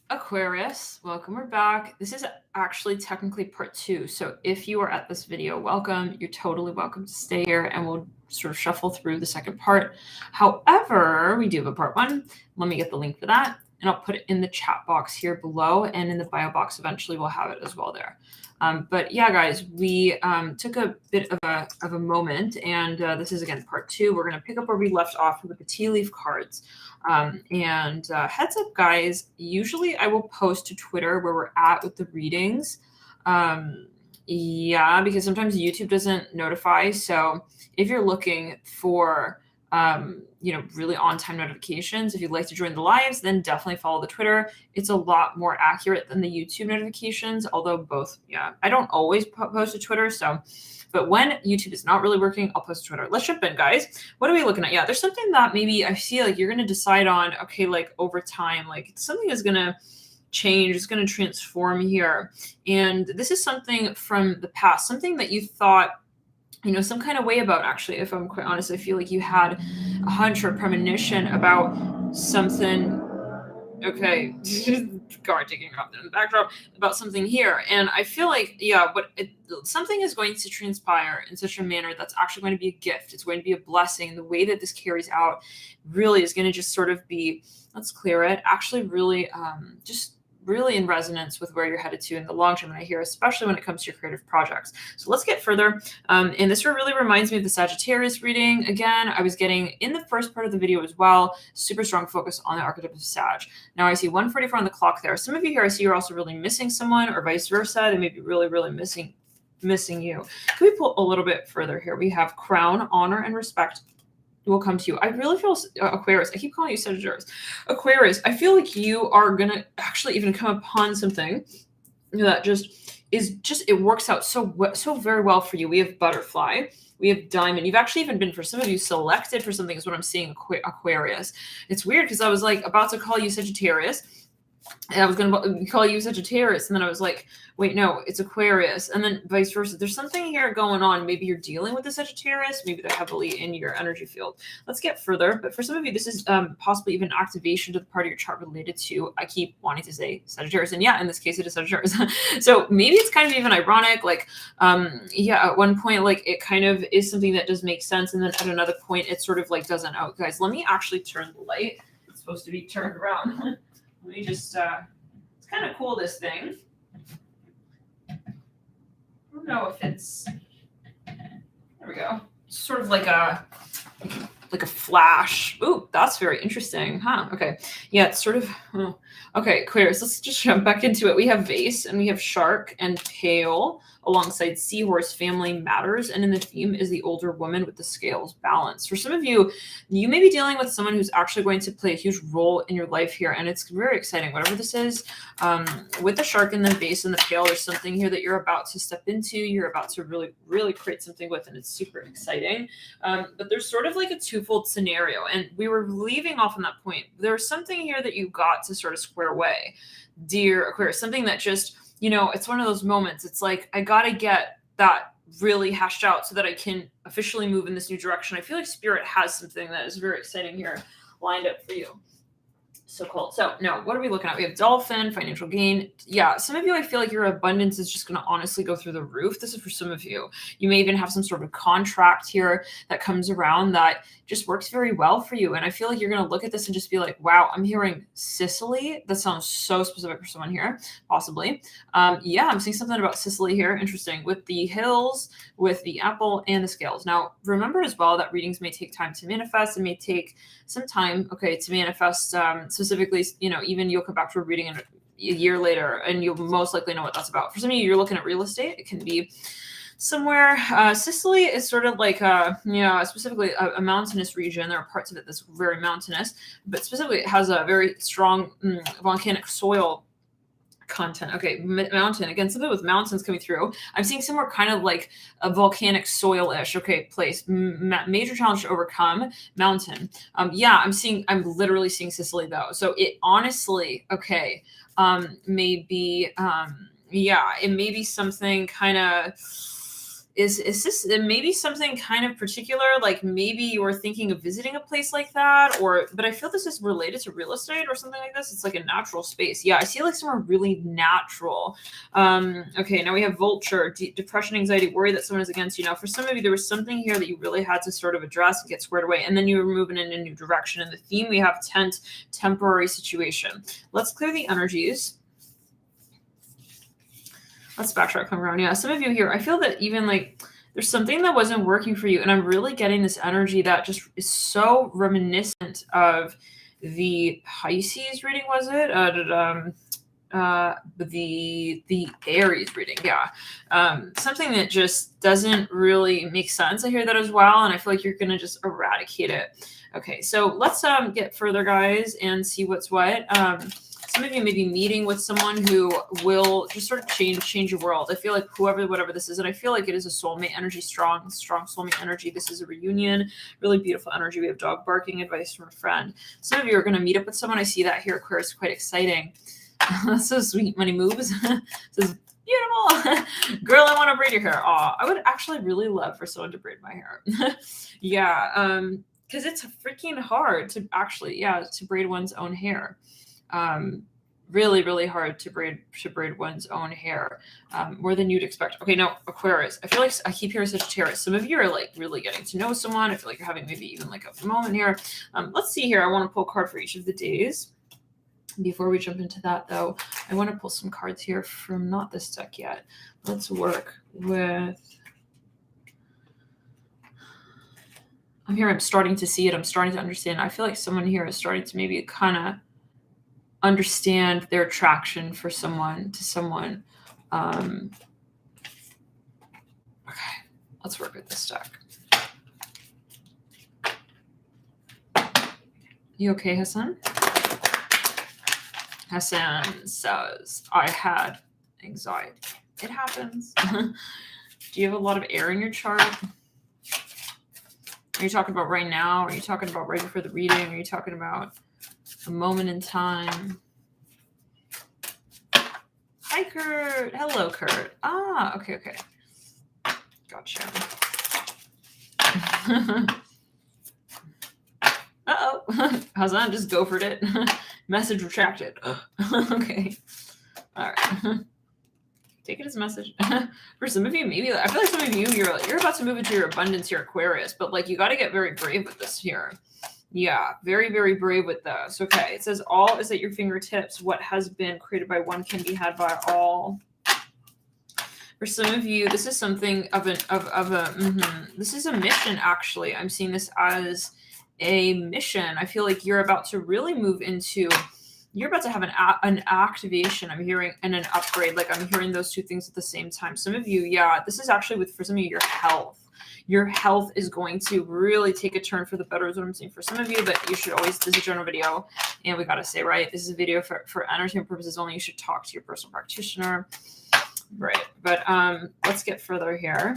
Aquarius, welcome. We're back. This is actually technically part 2. So if you are at this video, welcome. You're totally welcome to stay here and we'll sort of shuffle through the second part. However, we do have a part 1. Let me get the link for that and I'll put it in the chat box here below and in the bio box. Eventually we'll have it as well there. But yeah, guys, we took a bit of a moment and this is again part 2. We're going to pick up where we left off with the tea leaf cards. And heads up, guys, usually I will post to Twitter where we're at with the readings. Yeah, because sometimes YouTube doesn't notify. So if you're looking for, really on-time notifications, if you'd like to join the lives, then definitely follow the Twitter. It's a lot more accurate than the YouTube notifications, although both, yeah, I don't always post to Twitter. So but when YouTube is not really working, I'll post to Twitter. Let's jump in, guys. What are we looking at? Yeah, there's something that maybe I feel like you're going to decide on, okay, like over time, like something is going to change, it's going to transform here. And this is something from the past, something that you thought, some kind of way about, actually, if I'm quite honest. I feel like you had a hunch or premonition about something. Okay, guard taking off in the backdrop about something here, and I feel like something is going to transpire in such a manner that's actually going to be a gift. It's going to be a blessing. The way that this carries out really is going to just sort of be, let's clear it, actually really just really in resonance with where you're headed to in the long term, and I hear, especially when it comes to your creative projects. So let's get further. And this really reminds me of the Sagittarius reading. Again, I was getting in the first part of the video as well, super strong focus on the archetype of Sag. Now I see 1:44 on the clock there. Some of you here I see you're also really missing someone, or vice versa. They may be really, really missing you. Can we pull a little bit further here? We have crown, honor, and respect will come to you. I really feel, Aquarius, I keep calling you Sagittarius. Aquarius, I feel like you are going to actually even come upon something that it works out so very well for you. We have butterfly, we have diamond. You've actually even been, for some of you, selected for something is what I'm seeing, Aquarius. It's weird because I was like about to call you Sagittarius, and I was going to call you Sagittarius, and then I was like, wait, no, it's Aquarius, and then vice versa. There's something here going on. Maybe you're dealing with the Sagittarius. Maybe they're heavily in your energy field. Let's get further. But for some of you, this is possibly even activation to the part of your chart related to, I keep wanting to say Sagittarius, and yeah, in this case, it is Sagittarius. So maybe it's kind of even ironic. Like, at one point, like it kind of is something that does make sense, and then at another point, it sort of like doesn't. Oh, guys, let me actually turn the light. It's supposed to be turned around. Let me just, it's kind of cool, this thing. I don't know if it's, there we go. It's sort of like a flash. Ooh, that's very interesting, huh? Okay. Yeah, it's sort of, okay, Aquarius, let's just jump back into it. We have vase and we have shark and pale alongside seahorse. Family matters, and in the theme is the older woman with the scales balance. For some of you, you may be dealing with someone who's actually going to play a huge role in your life here, and it's very exciting, whatever this is. With the shark and the vase and the pale, there's something here that you're about to step into, you're about to really, really create something with, and it's super exciting. But there's sort of like a twofold scenario, and we were leaving off on that point. There's something here that you got to sort of square away, dear Aquarius, something that just, it's one of those moments. It's like, I got to get that really hashed out so that I can officially move in this new direction. I feel like Spirit has something that is very exciting here lined up for you. So cool. So now what are we looking at? We have dolphin, financial gain. Yeah, some of you, I feel like your abundance is just going to honestly go through the roof. This is for some of you. You may even have some sort of contract here that comes around that just works very well for you. And I feel like you're going to look at this and just be like, wow, I'm hearing Sicily. That sounds so specific for someone here, possibly. Yeah, I'm seeing something about Sicily here. Interesting. With the hills, with the apple, and the scales. Now, remember as well that readings may take time to manifest. It may take some time, okay, to manifest. Specifically, even you'll come back to a reading in a year later, and you'll most likely know what that's about. For some of you, you're looking at real estate. It can be somewhere. Sicily is sort of like specifically a mountainous region. There are parts of it that's very mountainous, but specifically it has a very strong volcanic soil content. Okay, mountain. Again, something with mountains coming through. I'm seeing somewhere kind of like a volcanic soil-ish, okay, place. Major challenge to overcome, mountain. I'm literally seeing Sicily though. So it honestly, okay, may be, it may be something kind of, is this maybe something kind of particular? Like maybe you were thinking of visiting a place like that, but I feel this is related to real estate or something like this. It's like a natural space. Yeah, I see like somewhere really natural. Okay, now we have vulture, depression, anxiety, worry that someone is against you. Now, for some of you, there was something here that you really had to sort of address and get squared away, and then you were moving in a new direction. And the theme we have tent, temporary situation. Let's clear the energies. Let's backtrack, come around. Yeah, some of you here, I feel that even like there's something that wasn't working for you. And I'm really getting this energy that just is so reminiscent of the Pisces reading, was it? The Aries reading. Yeah. Something that just doesn't really make sense. I hear that as well. And I feel like you're going to just eradicate it. Okay. So let's get further, guys, and see what's what. Some of you may be meeting with someone who will just sort of change your world. I feel like whatever this is, and I feel like it is a soulmate energy, strong soulmate energy. This is a reunion, really beautiful energy. We have dog barking, advice from a friend. Some of you are going to meet up with someone. I see that here, Aquarius, quite exciting. That's so sweet. Money moves. This is beautiful. Girl, I want to braid your hair. Aw, I would actually really love for someone to braid my hair. Yeah, because it's freaking hard to actually, to braid one's own hair. Really, really hard to braid one's own hair, more than you'd expect. Okay, now Aquarius, I feel like I keep hearing Sagittarius. Some of you are like really getting to know someone. I feel like you're having maybe even like a moment here. Let's see here. I want to pull a card for each of the days. Before we jump into that, though, I want to pull some cards here from not this deck yet. Let's work with. I'm starting to see it. I'm starting to understand. I feel like someone here is starting to maybe kind of understand their attraction for someone. Okay, let's work with this deck. You okay, Hassan? Hassan says, I had anxiety. It happens. Do you have a lot of air in your chart? Are you talking about right now? Are you talking about right before the reading? Are you talking about a moment in time? Hi, Kurt. Hello, Kurt. Ah, okay. Gotcha. Uh-oh. Hassan just gophered it. Message retracted. Okay. All right. Take it as a message. For some of you, maybe I feel like some of you, you're about to move into your abundance here, Aquarius, but like you got to get very brave with this here. Yeah, very, very brave with this. Okay, it says all is at your fingertips. What has been created by one can be had by all. For some of you, this is something this is a mission, actually. I'm seeing this as a mission. I feel like you're about to really move into, you're about to have an activation, I'm hearing, and an upgrade. Like I'm hearing those two things at the same time. Some of you, this is actually for some of you, your health. Your health is going to really take a turn for the better is what I'm saying for some of you, but you should always, this is a general video, and we got to say, right, this is a video for entertainment purposes only. You should talk to your personal practitioner. Right. But let's get further here.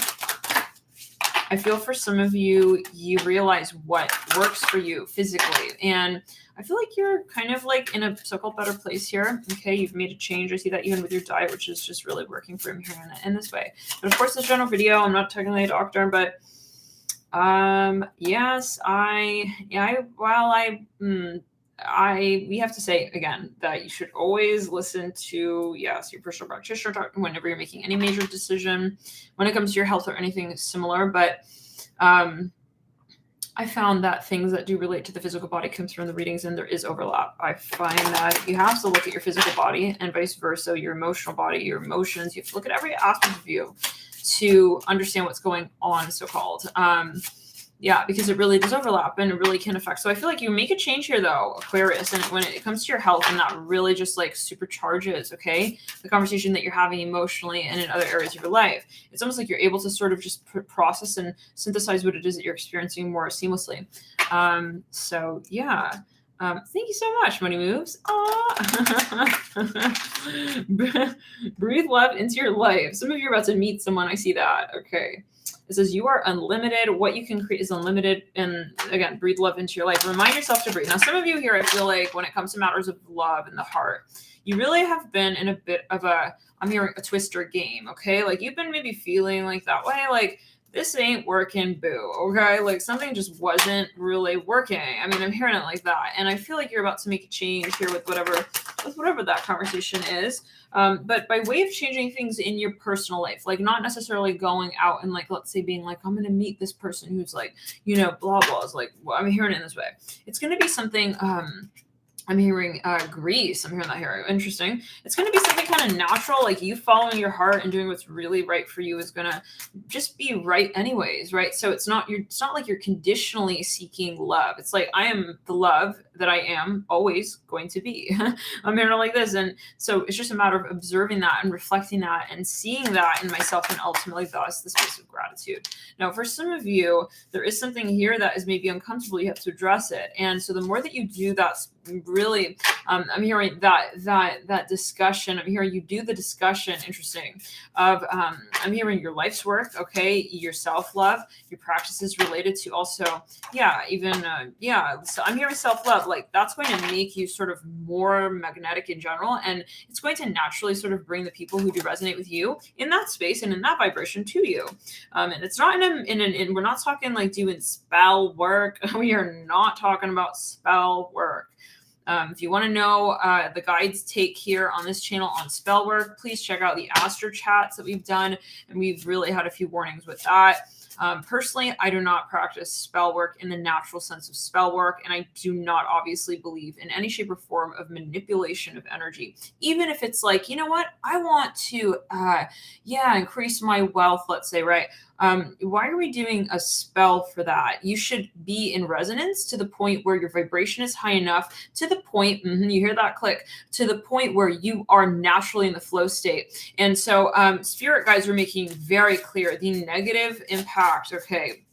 I feel for some of you, you realize what works for you physically. And I feel like you're kind of like in a so-called better place here. Okay, you've made a change. I see that even with your diet, which is just really working for you here in this way. But of course, this general video, I'm not technically a doctor, but yes, we have to say again that you should always listen to your personal practitioner whenever you're making any major decision when it comes to your health or anything similar. But I found that things that do relate to the physical body come through in the readings, and there is overlap. I find that you have to look at your physical body and vice versa, your emotional body, your emotions. You have to look at every aspect of you to understand what's going on, so-called. Because it really does overlap and it really can affect. So I feel like you make a change here, though, Aquarius, and when it comes to your health, and that really just like supercharges, okay, the conversation that you're having emotionally and in other areas of your life. It's almost like you're able to sort of just process and synthesize what it is that you're experiencing more seamlessly. Thank you so much, Money Moves. Breathe love into your life. Some of you are about to meet someone. I see that. Okay. It says you are unlimited. What you can create is unlimited. And again, breathe love into your life. Remind yourself to breathe. Now, some of you here, I feel like when it comes to matters of love and the heart, you really have been in a bit of a, I'm hearing a twister game, okay? Like you've been maybe feeling like that way, like this ain't working, boo, okay? Like something just wasn't really working. I mean, I'm hearing it like that. And I feel like you're about to make a change here with whatever that conversation is. But by way of changing things in your personal life, like not necessarily going out and like, let's say being like, I'm going to meet this person who's like, you know, blah, blah, is like, well, I'm hearing it in this way. It's going to be something, I'm hearing Greece. I'm hearing that here. Interesting. It's going to be something kind of natural, like you following your heart and doing what's really right for you is going to just be right anyways, right? So it's not like you're conditionally seeking love. It's like I am the love that I am always going to be. I'm hearing it like this, and so it's just a matter of observing that and reflecting that and seeing that in myself, and ultimately thus the space of gratitude. Now, for some of you, there is something here that is maybe uncomfortable. You have to address it, and so the more that you do that, really, I'm hearing that discussion. I'm hearing you do the discussion. Interesting. Of I'm hearing your life's work. Okay, your self-love, your practices related to also, yeah, even So I'm hearing self-love. Like that's going to make you sort of more magnetic in general, and it's going to naturally sort of bring the people who do resonate with you in that space and in that vibration to you. And it's not in we're not talking like doing spell work. We are not talking about spell work. If you want to know the guides take here on this channel on spell work, please check out the Astro chats that we've done. And we've really had a few warnings with that. Personally, I do not practice spell work in the natural sense of spell work, and I do not obviously believe in any shape or form of manipulation of energy. Even if it's like, you know what, I want to, increase my wealth, let's say, right? Why are we doing a spell for that? You should be in resonance to the point where your vibration is high enough, to the point, you hear that click, to the point where you are naturally in the flow state. And so spirit guides are making very clear the negative impact, okay,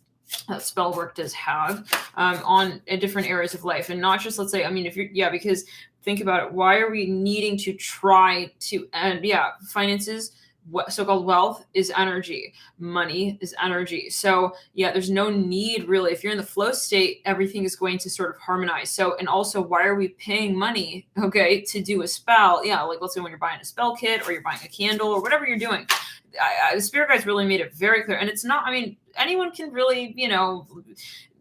that spell work does have on different areas of life. And not just, let's say, I mean, if you're, because think about it. Why are we needing to try to, and finances, what so-called wealth is energy, money is energy. So there's no need really. If you're in the flow state, everything is going to sort of harmonize. So, and also, why are we paying money, okay, to do a spell? Like let's say when you're buying a spell kit or you're buying a candle or whatever you're doing, the spirit guides really made it very clear. And it's not, I mean, anyone can really,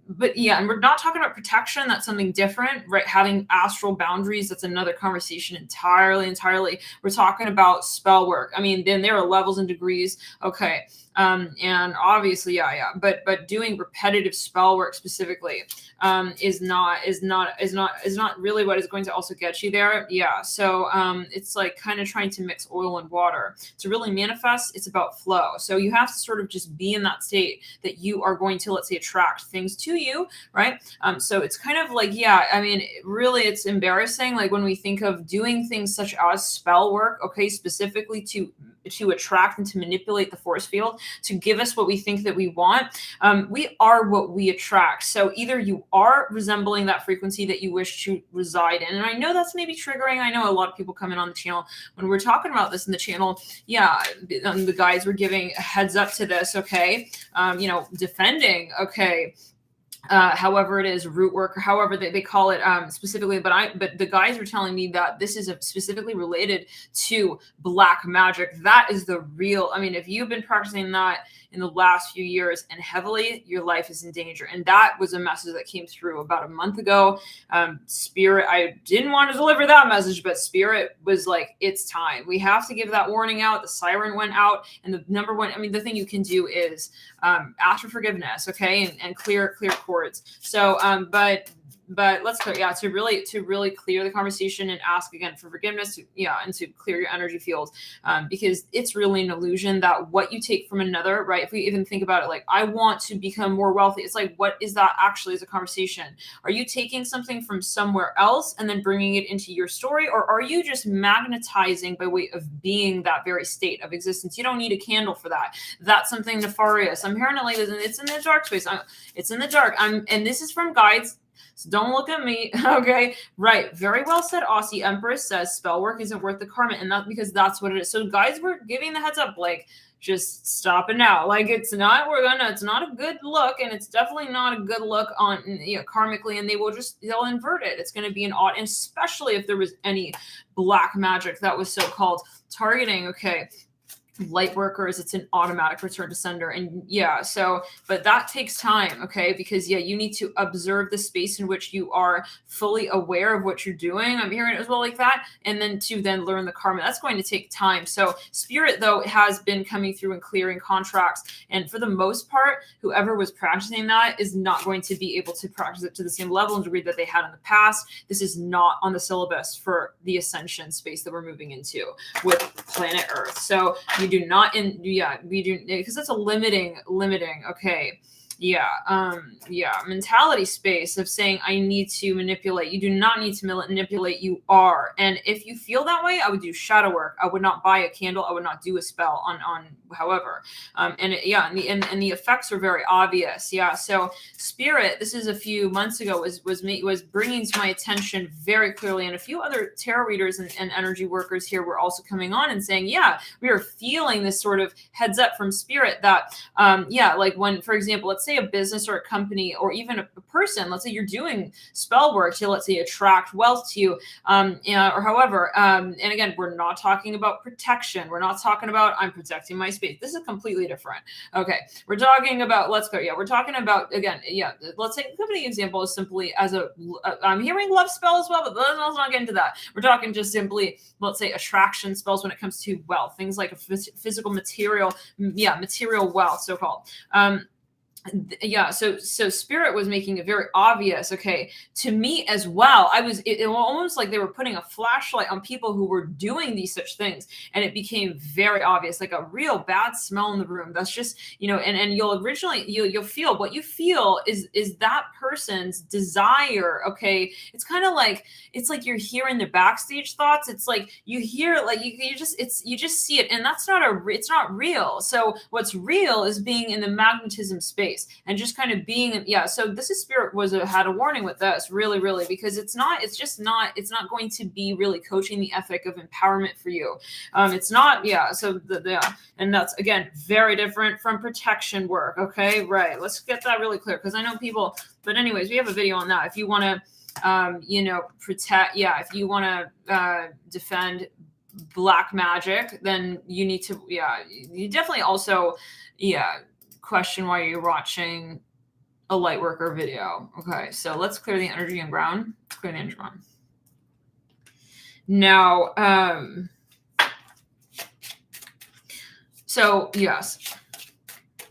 but and we're not talking about protection. That's something different, right? Having astral boundaries, that's another conversation entirely. We're talking about spell work. I mean, then there are levels and degrees. Okay. And obviously, but doing repetitive spell work specifically is not really what is going to also get you there. So it's like kind of trying to mix oil and water to really manifest. It's about flow. So you have to sort of just be in that state that you are going to, let's say, attract things to you, right? So it's kind of like, I mean, really, it's embarrassing. Like when we think of doing things such as spell work, okay, specifically to attract and to manipulate the force field, to give us what we think that we want. We are what we attract. So either you are resembling that frequency that you wish to reside in. And I know that's maybe triggering. I know a lot of people come in on the channel when we're talking about this in the channel. The guys were giving a heads up to this. Okay. Defending. Okay. However it is, root work, or however they call it specifically, but the guys are telling me that this is specifically related to black magic. That is the real, I mean, if you've been practicing that in the last few years and heavily, your life is in danger. And that was a message that came through about a month ago. Spirit, I didn't want to deliver that message, but Spirit was like, it's time. We have to give that warning out. The siren went out, and the number one, I mean, the thing you can do is ask for forgiveness, okay, and clear cords. So, but let's clear, to really clear the conversation and ask again for forgiveness, and to clear your energy field, because it's really an illusion that what you take from another, right? If we even think about it, like, I want to become more wealthy. It's like, what is that actually as a conversation? Are you taking something from somewhere else and then bringing it into your story? Or are you just magnetizing by way of being that very state of existence? You don't need a candle for that. That's something nefarious. I'm hearing it like this, and it's in the dark space. It's in the dark. And this is from guides. So don't look at me. Okay. Right. Very well said, Aussie Empress says spell work isn't worth the karma. And that's because that's what it is. So guys were giving the heads up, like, just stop it now. Like, it's not a good look, and it's definitely not a good look on, karmically, and they'll invert it. It's going to be an odd, and especially if there was any black magic that was so-called targeting, okay, light workers, it's an automatic return to sender. And but that takes time, okay, because you need to observe the space in which you are fully aware of what you're doing. I'm hearing it as well like that, and then learn the karma. That's going to take time. So spirit, though, has been coming through and clearing contracts, and for the most part, whoever was practicing that is not going to be able to practice it to the same level and degree that they had in the past. This is not on the syllabus for the ascension space that we're moving into with planet Earth. So we do not we do, because it's a limiting, okay, mentality space of saying I need to manipulate. You do not need to manipulate. You are. And if you feel that way, I would do shadow work. I would not buy a candle. I would not do a spell on however. And the effects are very obvious. So spirit, this is a few months ago, was bringing to my attention very clearly, and a few other tarot readers and energy workers here were also coming on and saying, we are feeling this sort of heads up from spirit that like when, for example, let's say a business or a company or even a person, let's say you're doing spell work to, let's say, attract wealth to you, or however, and again, we're not talking about protection. We're not talking about I'm protecting my space. This is completely different. Okay, we're talking about, we're talking about, again, let's say, give me an example as simply as I'm hearing love spell as well, but let's not get into that. We're talking just simply, let's say, attraction spells when it comes to wealth, things like a physical material, material wealth, so-called. So spirit was making it very obvious, okay, to me as well. It was almost like they were putting a flashlight on people who were doing these such things, and it became very obvious, like a real bad smell in the room. That's just, and you'll feel what you feel is that person's desire, okay. It's kind of like, it's like you're hearing their backstage thoughts. It's like you hear, like you just see it, and that's it's not real. So what's real is being in the magnetism space and just kind of being, so this is spirit had a warning with this, really, because it's not going to be really coaching the ethic of empowerment for you. It's not, so and that's, again, very different from protection work. Okay, right, let's get that really clear, because I know people, but anyways, we have a video on that if you want to protect, if you want to defend black magic, then you need to, you definitely also, question why you're watching a light worker video. Okay, so let's clear the energy and ground. Let's clear the energy ground. Now, so yes,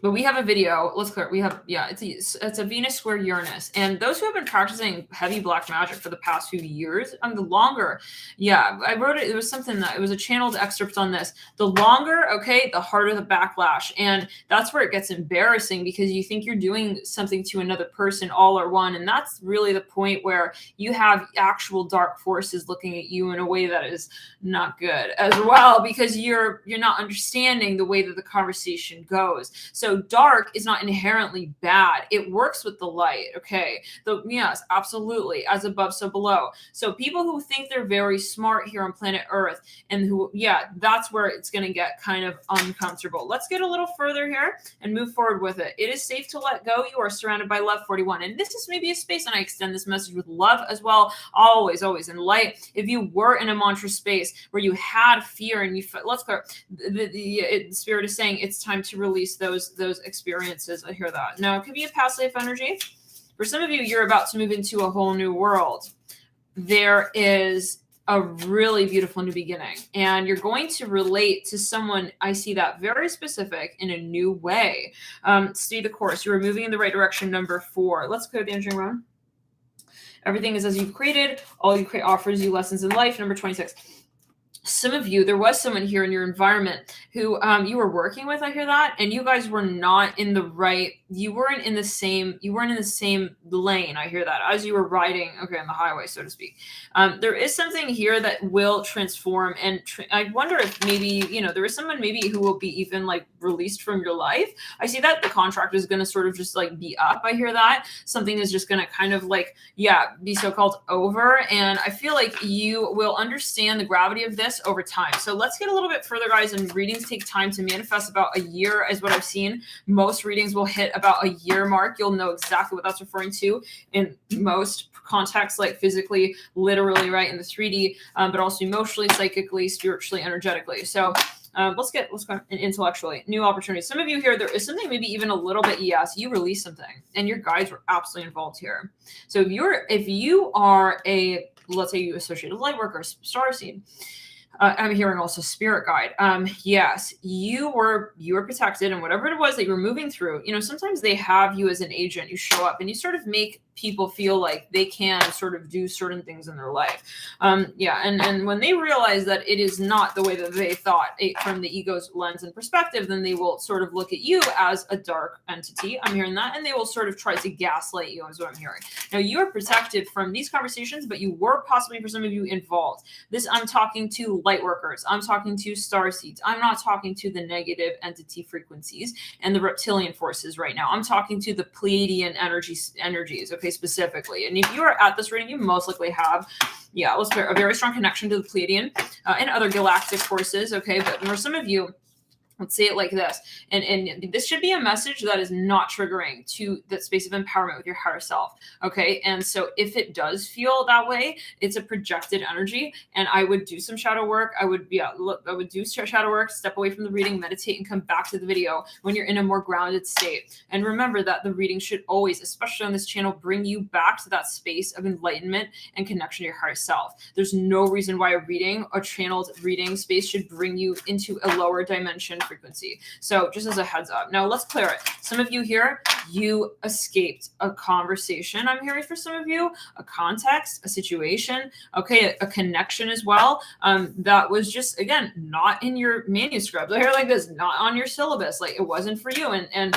but we have a video. Let's clear. We have, it's a Venus square Uranus, and those who have been practicing heavy black magic for the past few years, the longer, I wrote it. It was something that it was a channeled excerpt on this. The longer, okay, the harder the backlash, and that's where it gets embarrassing, because you think you're doing something to another person, all or one, and that's really the point where you have actual dark forces looking at you in a way that is not good as well, because you're not understanding the way that the conversation goes. So dark is not inherently bad. It works with the light. Okay. Yes, absolutely. As above, so below. So people who think they're very smart here on planet Earth, and who, that's where it's going to get kind of uncomfortable. Let's get a little further here and move forward with it. It is safe to let go. You are surrounded by love, 41. And this is maybe a space, and I extend this message with love as well. Always in light. If you were in a mantra space where you had fear and let's go, the spirit is saying it's time to release those experiences. I hear that. Now, it could be a past life energy. For some of you, you're about to move into a whole new world. There is a really beautiful new beginning, and you're going to relate to someone, I see that, very specific in a new way. Stay the course. You're moving in the right direction. Number 4. Let's clear the energy around. Everything is as you've created. All you create offers you lessons in life. Number 26. Some of you, there was someone here in your environment who you were working with, I hear that, and you guys were not in the right, you weren't in the same lane, I hear that, as you were riding, okay, on the highway, so to speak. There is something here that will transform, and I wonder if maybe, there is someone maybe who will be even like released from your life. I see that the contract is going to sort of just like be up, I hear that. Something is just going to kind of like, be so-called over, and I feel like you will understand the gravity of this this over time. So let's get a little bit further, guys. And readings take time to manifest. About a year is what I've seen. Most readings will hit about a year mark. You'll know exactly what that's referring to in most contexts, like physically, literally, right, in the 3D, but also emotionally, psychically, spiritually, energetically. So let's go intellectually. New opportunities. Some of you here, there is something maybe even a little bit, yes, you released something and your guides were absolutely involved here. So if you are a, let's say you associate with Lightworkers Starseed, I'm hearing also spirit guide. Yes, you were protected, and whatever it was that you were moving through, you know, sometimes they have you as an agent. You show up and you sort of make people feel like they can sort of do certain things in their life. Yeah, and when they realize that it is not the way that they thought from the ego's lens and perspective, then they will sort of look at you as a dark entity. I'm hearing that, and they will sort of try to gaslight you, is what I'm hearing. Now, you are protected from these conversations, but you were possibly, for some of you, involved. This, I'm talking to light workers. I'm talking to starseeds. I'm not talking to the negative entity frequencies and the reptilian forces right now. I'm talking to the Pleiadian energies, okay, specifically. And if you are at this reading, you most likely have, yeah, let's a very strong connection to the Pleiadian and other galactic forces, okay? But for some of you, let's say it like this, and this should be a message that is not triggering to that space of empowerment with your higher self, okay? And so if it does feel that way, it's a projected energy, and I would do some shadow work. I would do shadow work, step away from the reading, meditate, and come back to the video when you're in a more grounded state. And remember that the reading should always, especially on this channel, bring you back to that space of enlightenment and connection to your higher self. There's no reason why a channeled reading space should bring you into a lower dimension frequency. So just as a heads up. Now let's clear it. Some of you here, you escaped a conversation. I'm hearing for some of you, a context, a situation, okay, a connection as well. That was just, again, not in your manuscript. I hear like this, not on your syllabus. Like it wasn't for you. And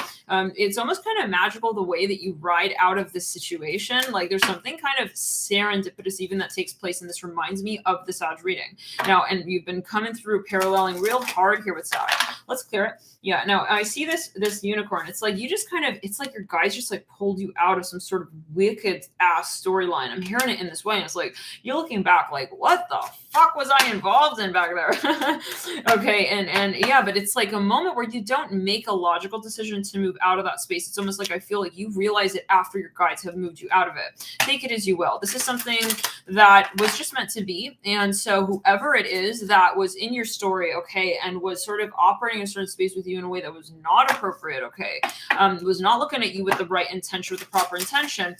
it's almost kind of magical the way that you ride out of this situation. Like there's something kind of serendipitous even that takes place. And this reminds me of the Sag reading. Now, and you've been coming through paralleling real hard here with Sag. Let's clear it. Yeah, now I see this unicorn. It's like you just kind of, it's like your guys just like pulled you out of some sort of wicked ass storyline. I'm hearing it in this way. And it's like, you're looking back like, what the fuck was I involved in back there? Okay, and yeah, but it's like a moment where you don't make a logical decision to move out of that space. It's almost like I feel like you realize it after your guides have moved you out of it. Take it as you will. This is something that was just meant to be. And so whoever it is that was in your story, okay, and was sort of operating in a certain space with you in a way that was not appropriate, okay, was not looking at you with the right intention, with the proper intention,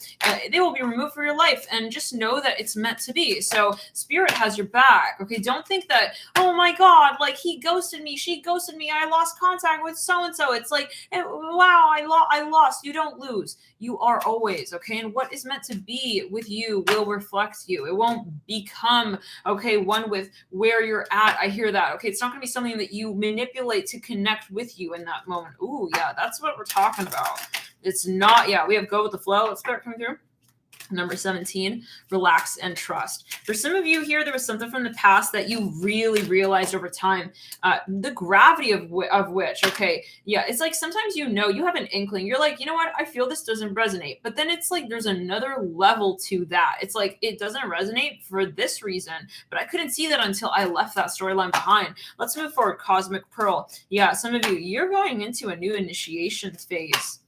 they will be removed from your life. And just know that it's meant to be. So spirit has your back, okay? Don't think that, oh my God, like he ghosted me, she ghosted me, I lost contact with so-and-so. It's like, wow, I lost. You don't lose. You are always, okay? And what is meant to be with you will reflect you. It won't become, okay, one with where you're at. I hear that, okay? It's not going to be something that you manipulate to connect with you in that moment. Ooh, yeah, that's what we're talking about. It's not, yeah, we have go with the flow. Let's start coming through. Number 17, relax and trust. For some of you here, there was something from the past that you really realized over time, the gravity of which, okay, yeah, it's like sometimes you have an inkling. You're like, you know what? I feel this doesn't resonate. But then it's like there's another level to that. It's like it doesn't resonate for this reason, but I couldn't see that until I left that storyline behind. Let's move forward. Cosmic Pearl. Yeah, some of you, you're going into a new initiation phase.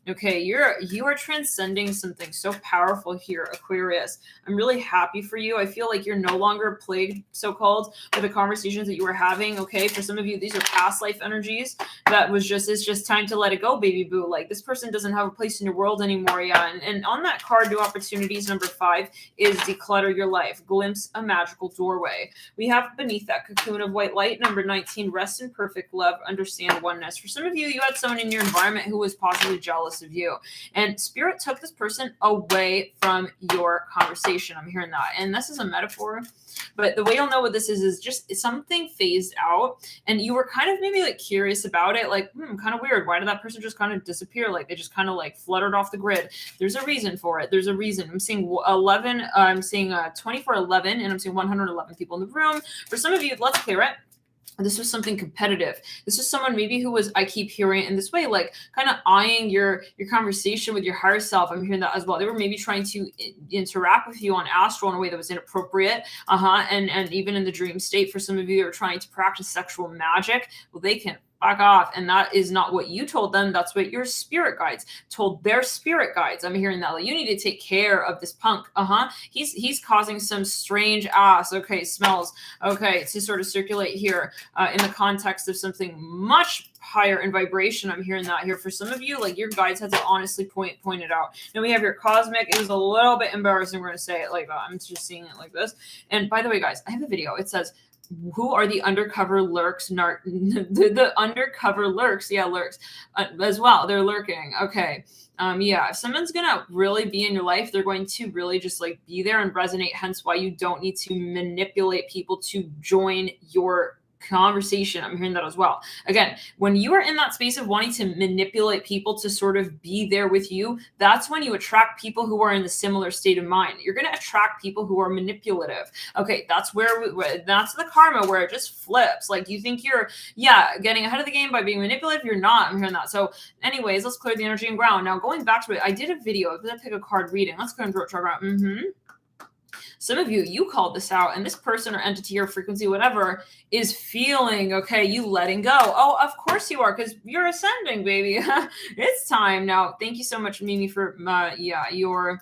Okay, you are transcending something so powerful here, Aquarius. I'm really happy for you. I feel like you're no longer plagued, so-called, with the conversations that you were having. Okay, for some of you, these are past life energies. It's just time to let it go, baby boo. Like this person doesn't have a place in your world anymore. Yeah, and on that card, new opportunities, number 5 is declutter your life. Glimpse a magical doorway. We have beneath that cocoon of white light, number 19, rest in perfect love, understand oneness. For some of you, you had someone in your environment who was possibly jealous of you, and spirit took this person away from your conversation. I'm hearing that, and this is a metaphor, but the way you'll know what this is just something phased out, and you were kind of maybe like curious about it, like kind of weird. Why did that person just kind of disappear? Like they just kind of like fluttered off the grid. There's a reason for it. There's a reason. I'm seeing 11. I'm seeing 2411, and I'm seeing 111 people in the room. For some of you, let's clear it. this was something competitive. This was someone maybe who was, I keep hearing it in this way, like kind of eyeing your conversation with your higher self. I'm hearing that as well. They were maybe trying to interact with you on astral in a way that was inappropriate. And even in the dream state, for some of you, they were trying to practice sexual magic. Well, they can fuck off. And that is not what you told them. That's what your spirit guides told their spirit guides. I'm hearing that, like, you need to take care of this punk. He's causing some strange ass, okay, smells, okay, to sort of circulate here in the context of something much higher in vibration. I'm hearing that here for some of you, like your guides had to honestly point it out. Then we have your cosmic. It was a little bit embarrassing. We're going to say it like that. I'm just seeing it like this. And by the way, guys, I have a video. It says, who are the undercover lurks? The undercover lurks. Yeah, lurks as well. They're lurking. Okay. Yeah, if someone's gonna really be in your life, they're going to really just like be there and resonate. Hence why you don't need to manipulate people to join your conversation. I'm hearing that as well. Again, when you are in that space of wanting to manipulate people to sort of be there with you, that's when you attract people who are in the similar state of mind. You're going to attract people who are manipulative. Okay, that's that's the karma where it just flips. Like you think you're, getting ahead of the game by being manipulative. You're not. I'm hearing that. So anyways, let's clear the energy and ground. Now going back to it, I did a video. I'm going to pick a card reading. Let's go and throat chakra. Some of you called this out, and this person or entity or frequency, whatever, is feeling, okay, you letting go. Oh, of course you are, because you're ascending, baby. It's time. Now, thank you so much, Mimi, for your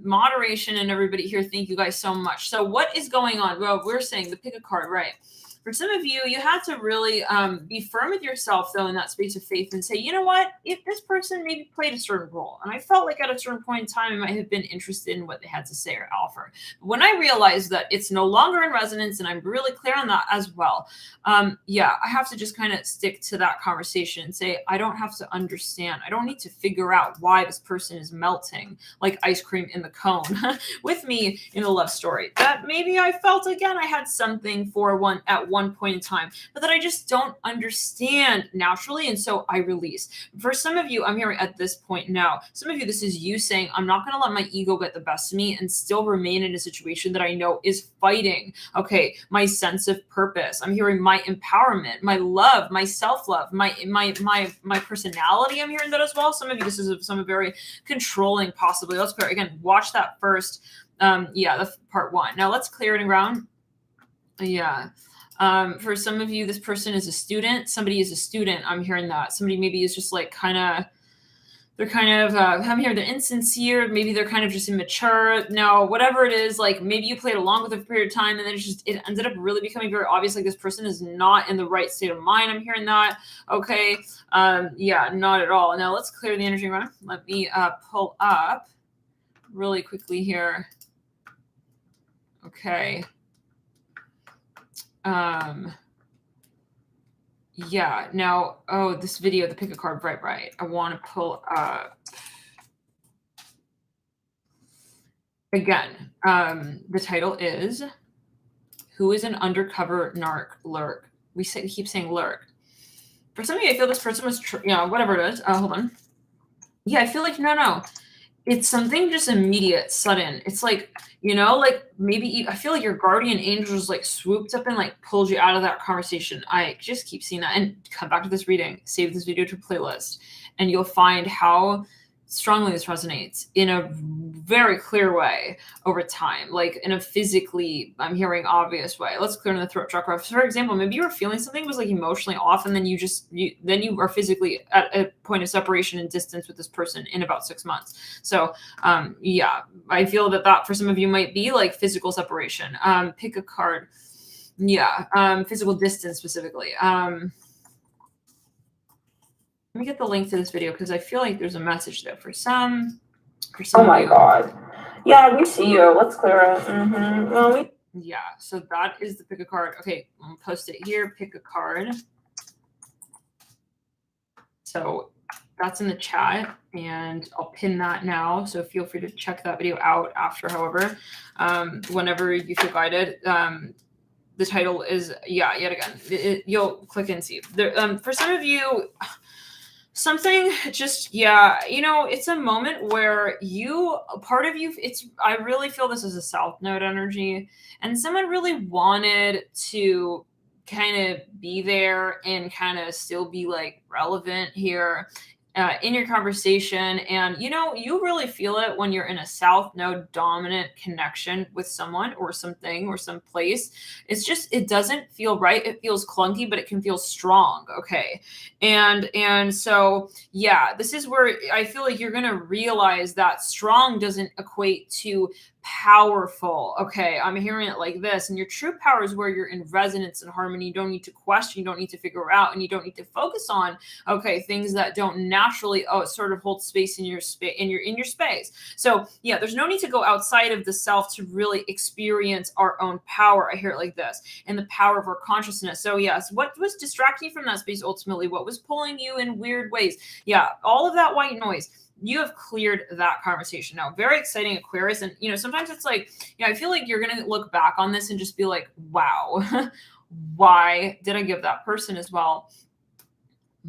moderation, and everybody here. Thank you guys so much. So what is going on? Well, we're saying the pick a card, right? For some of you, you have to really be firm with yourself, though, in that space of faith and say, you know what, if this person maybe played a certain role, and I felt like at a certain point in time, I might have been interested in what they had to say or offer. But when I realized that it's no longer in resonance, and I'm really clear on that as well, I have to just kind of stick to that conversation and say, I don't have to understand. I don't need to figure out why this person is melting like ice cream in the cone with me in the love story. That maybe I felt, again, I had something for one point in time, but that I just don't understand naturally. And so I release. For some of you, I'm hearing at this point now, some of you, this is you saying, I'm not going to let my ego get the best of me and still remain in a situation that I know is fighting, okay, my sense of purpose. I'm hearing my empowerment, my love, my self-love, my personality. I'm hearing that as well. Some of you, this is some very controlling, possibly. Let's clear again. Watch that first. The part one. Now let's clear it and ground. For some of you, this person is a student. Somebody is a student. I'm hearing that. Somebody maybe is just like I'm hearing they're insincere. Maybe they're kind of just immature. Now, whatever it is, like maybe you played along with it for a period of time and then it ended up really becoming very obvious. Like this person is not in the right state of mind. I'm hearing that. Okay. Not at all. Now let's clear the energy around. Let me pull up really quickly here. Okay. Now, this video, the pick a card, right. I want to pull up again. The title is Who is an Undercover Narc Lurk? We keep saying lurk. For some of you, I feel this person was, whatever it is. Hold on. Yeah, I feel like, no. It's something just immediate, sudden. It's like, like maybe I feel like your guardian angels like swooped up and like pulled you out of that conversation. I just keep seeing that. And come back to this reading, save this video to a playlist, and you'll find how strongly this resonates in a very clear way over time, like in a physically, I'm hearing obvious way. Let's clear in the throat chakra. For example, maybe you were feeling something was like emotionally off, and then you are physically at a point of separation and distance with this person in about 6 months. So I feel that for some of you might be like physical separation. Pick a card. Physical distance specifically. Let me get the link to this video because I feel like there's a message there for some. Oh my God. Yeah, we see you. Let's clear it. So that is the pick a card. Okay, I'll post it here. Pick a card. So that's in the chat, and I'll pin that now. So feel free to check that video out after, however, whenever you feel guided. The title is, yet again, you'll click and see. There, for some of you, something just, it's a moment where I really feel this is a South Node energy, and someone really wanted to kind of be there and kind of still be like relevant here in your conversation. And you really feel it when you're in a south node dominant connection with someone or something or some place. It's just, it doesn't feel right. It feels clunky, but it can feel strong. Okay. And so yeah, this is where I feel like you're gonna realize that strong doesn't equate to powerful. Okay, I'm hearing it like this. And your true power is where you're in resonance and harmony. You don't need to question, you don't need to figure out, and you don't need to focus on things that don't naturally sort of hold space in your space, in your space. So yeah, there's no need to go outside of the self to really experience our own power. I hear it like this, and the power of our consciousness. So yes, what was distracting you from that space ultimately? What was pulling you in weird ways? Yeah, all of that white noise, you have cleared that conversation. Now, very exciting, Aquarius. And, sometimes it's like, I feel like you're going to look back on this and just be like, wow, why did I give that person as well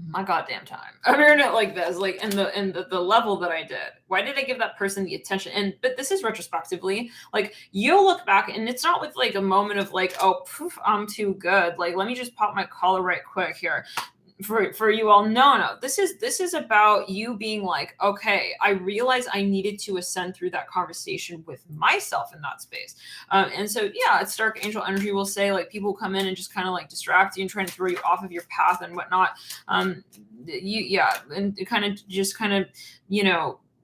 my goddamn time? I'm hearing it like this, like in the level that I did. Why did I give that person the attention? But this is retrospectively, like you'll look back and it's not with like a moment of like, oh, poof, I'm too good. Like, let me just pop my collar right quick here. For you all, no, this is about you being like, okay, I realized I needed to ascend through that conversation with myself in that space. And so yeah, it's dark angel energy will say like people come in and just kind of like distract you and trying to throw you off of your path and whatnot. And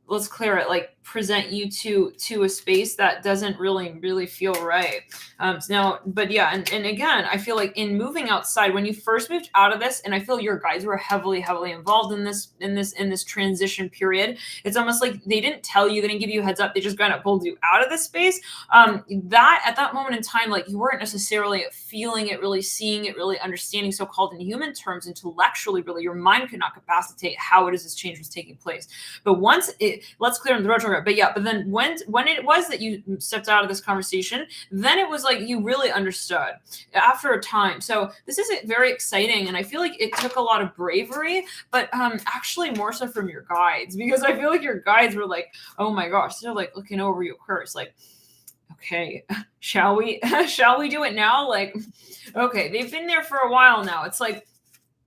let's clear it, like present you to a space that doesn't really feel right. But yeah, and again, I feel like in moving outside, when you first moved out of this, and I feel your guides were heavily involved in this transition period. It's almost like they didn't tell you, they didn't give you a heads up, they just kind of pulled you out of this space. That at that moment in time, like you weren't necessarily feeling it, really seeing it, really understanding, so-called in human terms, intellectually, really, your mind could not capacitate how it is this change was taking place. But once let's clear on the road. But then when it was that you stepped out of this conversation, then it was like you really understood after a time. So this is very exciting, and I feel like it took a lot of bravery, but actually more so from your guides, because I feel like your guides were like, oh my gosh, they're like looking over you, curse, like, okay, shall we do it now? Like, okay, they've been there for a while now. It's like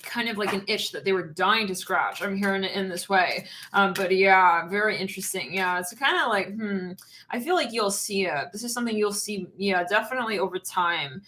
kind of like an itch that they were dying to scratch. I'm hearing it in this way. But yeah, very interesting. Yeah, it's kind of like, I feel like you'll see it. This is something you'll see, yeah, definitely over time.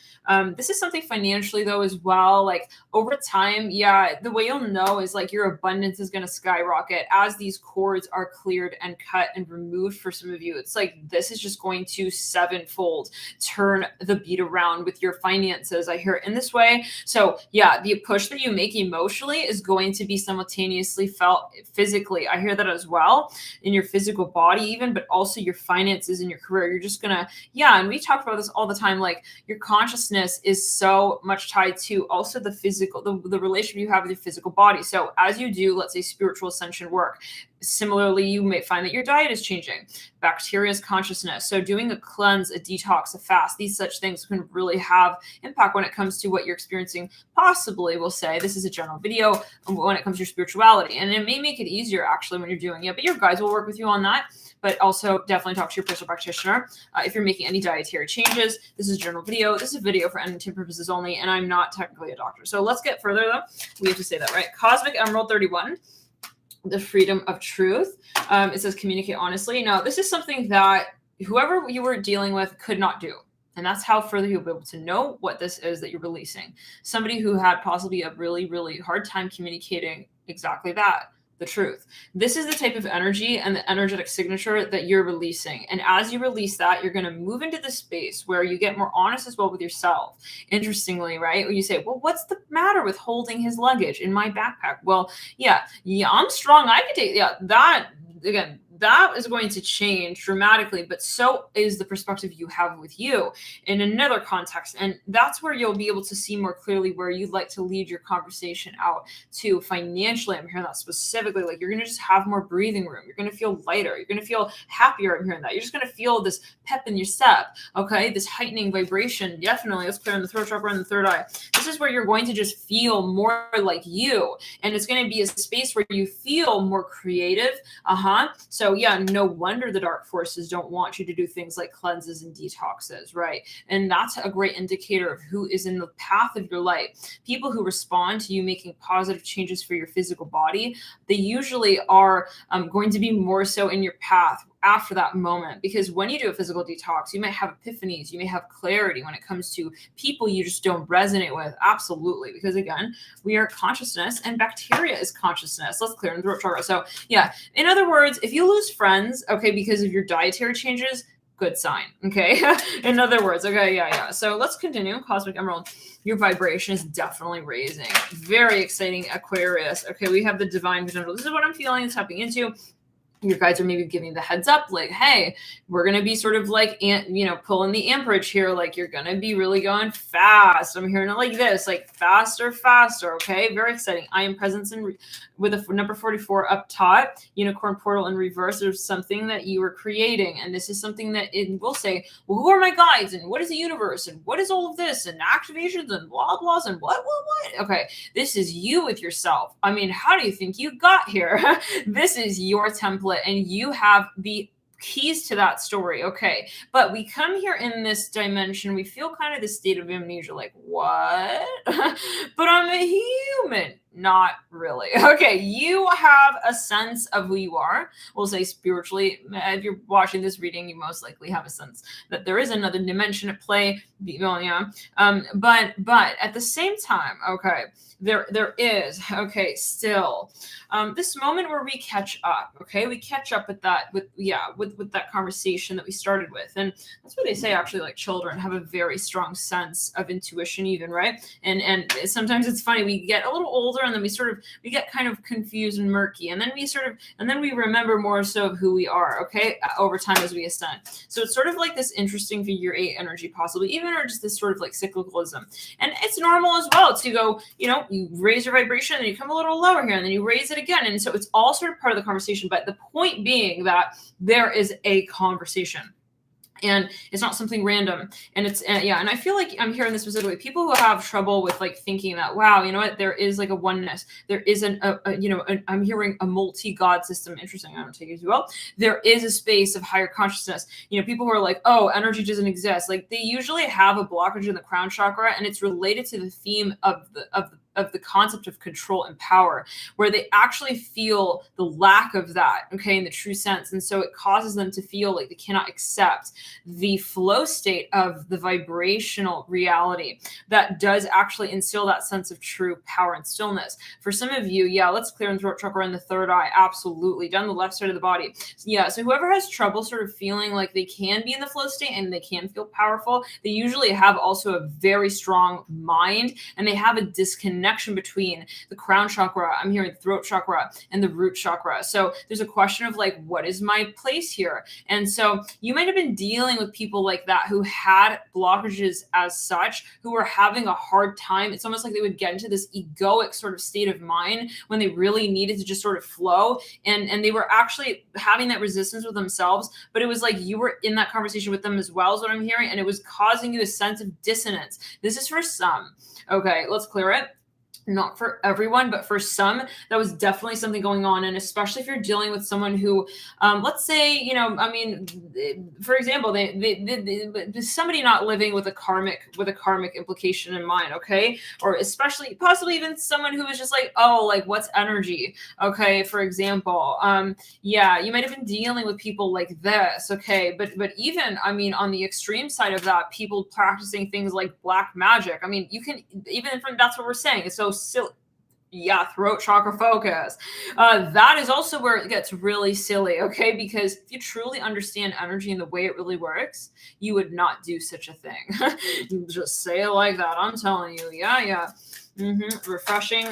This is something financially though as well. Like over time, yeah, the way you'll know is like your abundance is going to skyrocket as these cords are cleared and cut and removed for some of you. It's like this is just going to sevenfold turn the beat around with your finances. I hear it in this way. So yeah, the push that you make emotionally is going to be simultaneously felt physically. I hear that as well in your physical body even, but also your finances and your career. You're just gonna, yeah, and we talk about this all the time, like your consciousness is so much tied to also the physical, the relationship you have with your physical body. So as you do, let's say, spiritual ascension work, similarly, you may find that your diet is changing. Bacteria's consciousness. So doing a cleanse, a detox, a fast, these such things can really have impact when it comes to what you're experiencing. Possibly, we'll say, this is a general video when it comes to your spirituality. And it may make it easier actually when you're doing it, but your guides will work with you on that. But also definitely talk to your personal practitioner if you're making any dietary changes. This is a general video. This is a video for entertainment purposes only, and I'm not technically a doctor. So let's get further though. We have to say that, right? Cosmic Emerald 31. The freedom of truth. It says communicate honestly. Now, this is something that whoever you were dealing with could not do. And that's how further you'll be able to know what this is that you're releasing. Somebody who had possibly a really hard time communicating exactly that, the truth. This is the type of energy and the energetic signature that you're releasing. And as you release that, you're going to move into the space where you get more honest as well with yourself. Interestingly, right? When you say, well, what's the matter with holding his luggage in my backpack? Well, yeah, I'm strong. I can take, that, again, that is going to change dramatically, but so is the perspective you have with you in another context. And that's where you'll be able to see more clearly where you'd like to lead your conversation out to financially. I'm hearing that specifically, like you're going to just have more breathing room. You're going to feel lighter. You're going to feel happier. I'm hearing that. You're just going to feel this pep in your step. Okay. This heightening vibration. Definitely. Let's clear in the throat chakra and the third eye. This is where you're going to just feel more like you. And it's going to be a space where you feel more creative. So So yeah, no wonder the dark forces don't want you to do things like cleanses and detoxes, right? And that's a great indicator of who is in the path of your light. People who respond to you making positive changes for your physical body, they usually are going to be more so in your path after that moment, because when you do a physical detox, you might have epiphanies, you may have clarity when it comes to people you just don't resonate with. Absolutely, because again, we are consciousness and bacteria is consciousness. Let's clear the throat chakra. So yeah, in other words, if you lose friends, okay, because of your dietary changes, good sign. Okay. In other words, okay, yeah. So let's continue. Cosmic Emerald, your vibration is definitely raising. Very exciting, Aquarius. Okay, we have the divine potential. This is what I'm feeling. It's tapping into. Your guides are maybe giving the heads up, like, hey, we're going to be sort of like, pulling the amperage here. Like, you're going to be really going fast. I'm hearing it like this, like faster. Okay. Very exciting. I am presence with a number 44 up top, unicorn portal in reverse. There's something that you are creating. And this is something that it will say, well, who are my guides? And what is the universe? And what is all of this? And activations and blah, blahs and what? Okay. This is you with yourself. I mean, how do you think you got here? This is your template. And you have the keys to that story. Okay. But we come here in this dimension, we feel kind of the state of amnesia, like, what? But I'm a human. Not really. Okay, you have a sense of who you are. We'll say spiritually. If you're watching this reading, you most likely have a sense that there is another dimension at play. Well, yeah. But at the same time, okay, there is, okay, still this moment where we catch up. Okay, we catch up with that conversation that we started with, and that's what they say. Actually, like children have a very strong sense of intuition, even, right? And sometimes it's funny. We get a little older, and then we get kind of confused and murky, and then we remember more so of who we are, okay, over time as we ascend. So it's sort of like this interesting figure 8 energy, possibly even, or just this sort of like cyclicalism. And it's normal as well to go, you raise your vibration and you come a little lower here, and then you raise it again. And so it's all sort of part of the conversation, but the point being that there is a conversation. And it's not something random. And it's, and I feel like I'm hearing this specifically. People who have trouble with like thinking that, wow, you know what, there is like a oneness. There is I'm hearing a multi-God system. Interesting. I don't take it too well. There is a space of higher consciousness. People who are like, oh, energy doesn't exist. Like they usually have a blockage in the crown chakra, and it's related to the theme of the concept of control and power, where they actually feel the lack of that, okay, in the true sense. And so it causes them to feel like they cannot accept the flow state of the vibrational reality that does actually instill that sense of true power and stillness. For some of you, let's clear the throat chakra and the third eye, absolutely, down the left side of the body. So whoever has trouble sort of feeling like they can be in the flow state and they can feel powerful, they usually have also a very strong mind, and they have a disconnection between the crown chakra, I'm hearing the throat chakra, and the root chakra. So there's a question of like, what is my place here? And so you might have been dealing with people like that who had blockages as such, who were having a hard time. It's almost like they would get into this egoic sort of state of mind when they really needed to just sort of flow. And they were actually having that resistance with themselves, but it was like you were in that conversation with them as well, is what I'm hearing. And it was causing you a sense of dissonance. This is for some. Okay, let's clear it. Not for everyone, but for some, that was definitely something going on. And especially if you're dealing with someone who, let's say, for example, they somebody not living with a karmic implication in mind, okay? Or especially, possibly even someone who is just like, oh, like what's energy? Okay, for example, you might have been dealing with people like this, okay? But even, on the extreme side of that, people practicing things like black magic. You can, even from, that's what we're saying. It's so silly. Throat chakra focus. That is also where it gets really silly, okay? Because if you truly understand energy and the way it really works, you would not do such a thing. You just say it like that. I'm telling you. Refreshing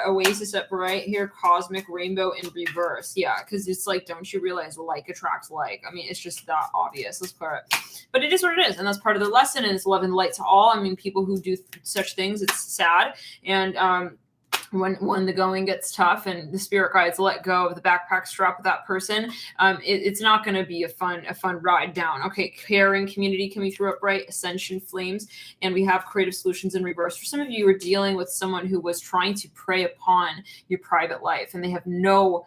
oasis up right here, cosmic rainbow in reverse. Because it's like, don't you realize like attracts like? It's just that obvious. Let's clear it. But it is what it is, and that's part of the lesson, and it's love and light to all. People who do such things, it's sad. And when the going gets tough and the spirit guides let go of the backpack strap of that person, it's not going to be a fun ride down. Okay, caring community coming through upright, ascension flames, and we have creative solutions in reverse. For some of you, are dealing with someone who was trying to prey upon your private life, and they have no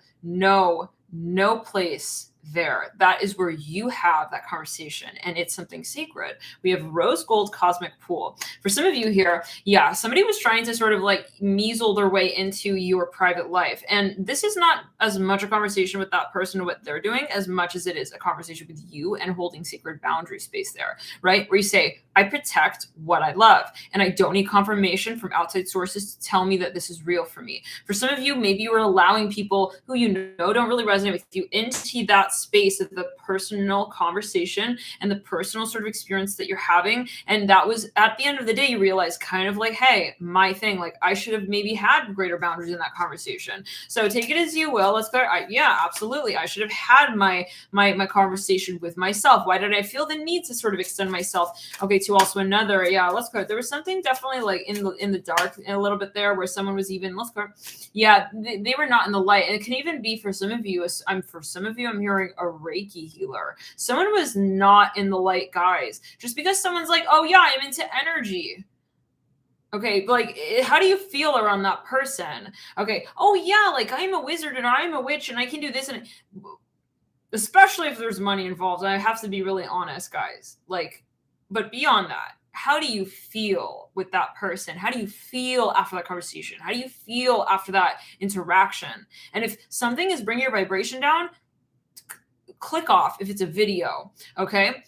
place there. That is where you have that conversation, and it's something sacred. We have rose gold cosmic pool. For some of you here, yeah, somebody was trying to sort of like measle their way into your private life. And this is not as much a conversation with that person or what they're doing as much as it is a conversation with you and holding sacred boundary space there, right? Where you say, I protect what I love, and I don't need confirmation from outside sources to tell me that this is real for me. For some of you, maybe you are allowing people who you know don't really resonate with you into that space of the personal conversation and the personal sort of experience that you're having. And that was at the end of the day, you realize kind of like, hey, my thing, like I should have maybe had greater boundaries in that conversation. So take it as you will. Let's go. Yeah, absolutely. I should have had my conversation with myself. Why did I feel the need to sort of extend myself? Okay, to also another. Yeah, let's go. There was something definitely like in the dark a little bit there where someone was even, let's go. Yeah, they were not in the light. And it can even be for some of you, I'm hearing a Reiki healer. Someone was not in the light, guys. Just because someone's like, oh yeah, I'm into energy. Okay, like, how do you feel around that person? Okay, oh yeah, like I'm a wizard and I'm a witch and I can do this, and especially if there's money involved. I have to be really honest, guys. Like, but beyond that, how do you feel with that person? How do you feel after that conversation? How do you feel after that interaction? And if something is bringing your vibration down, click off if it's a video, okay?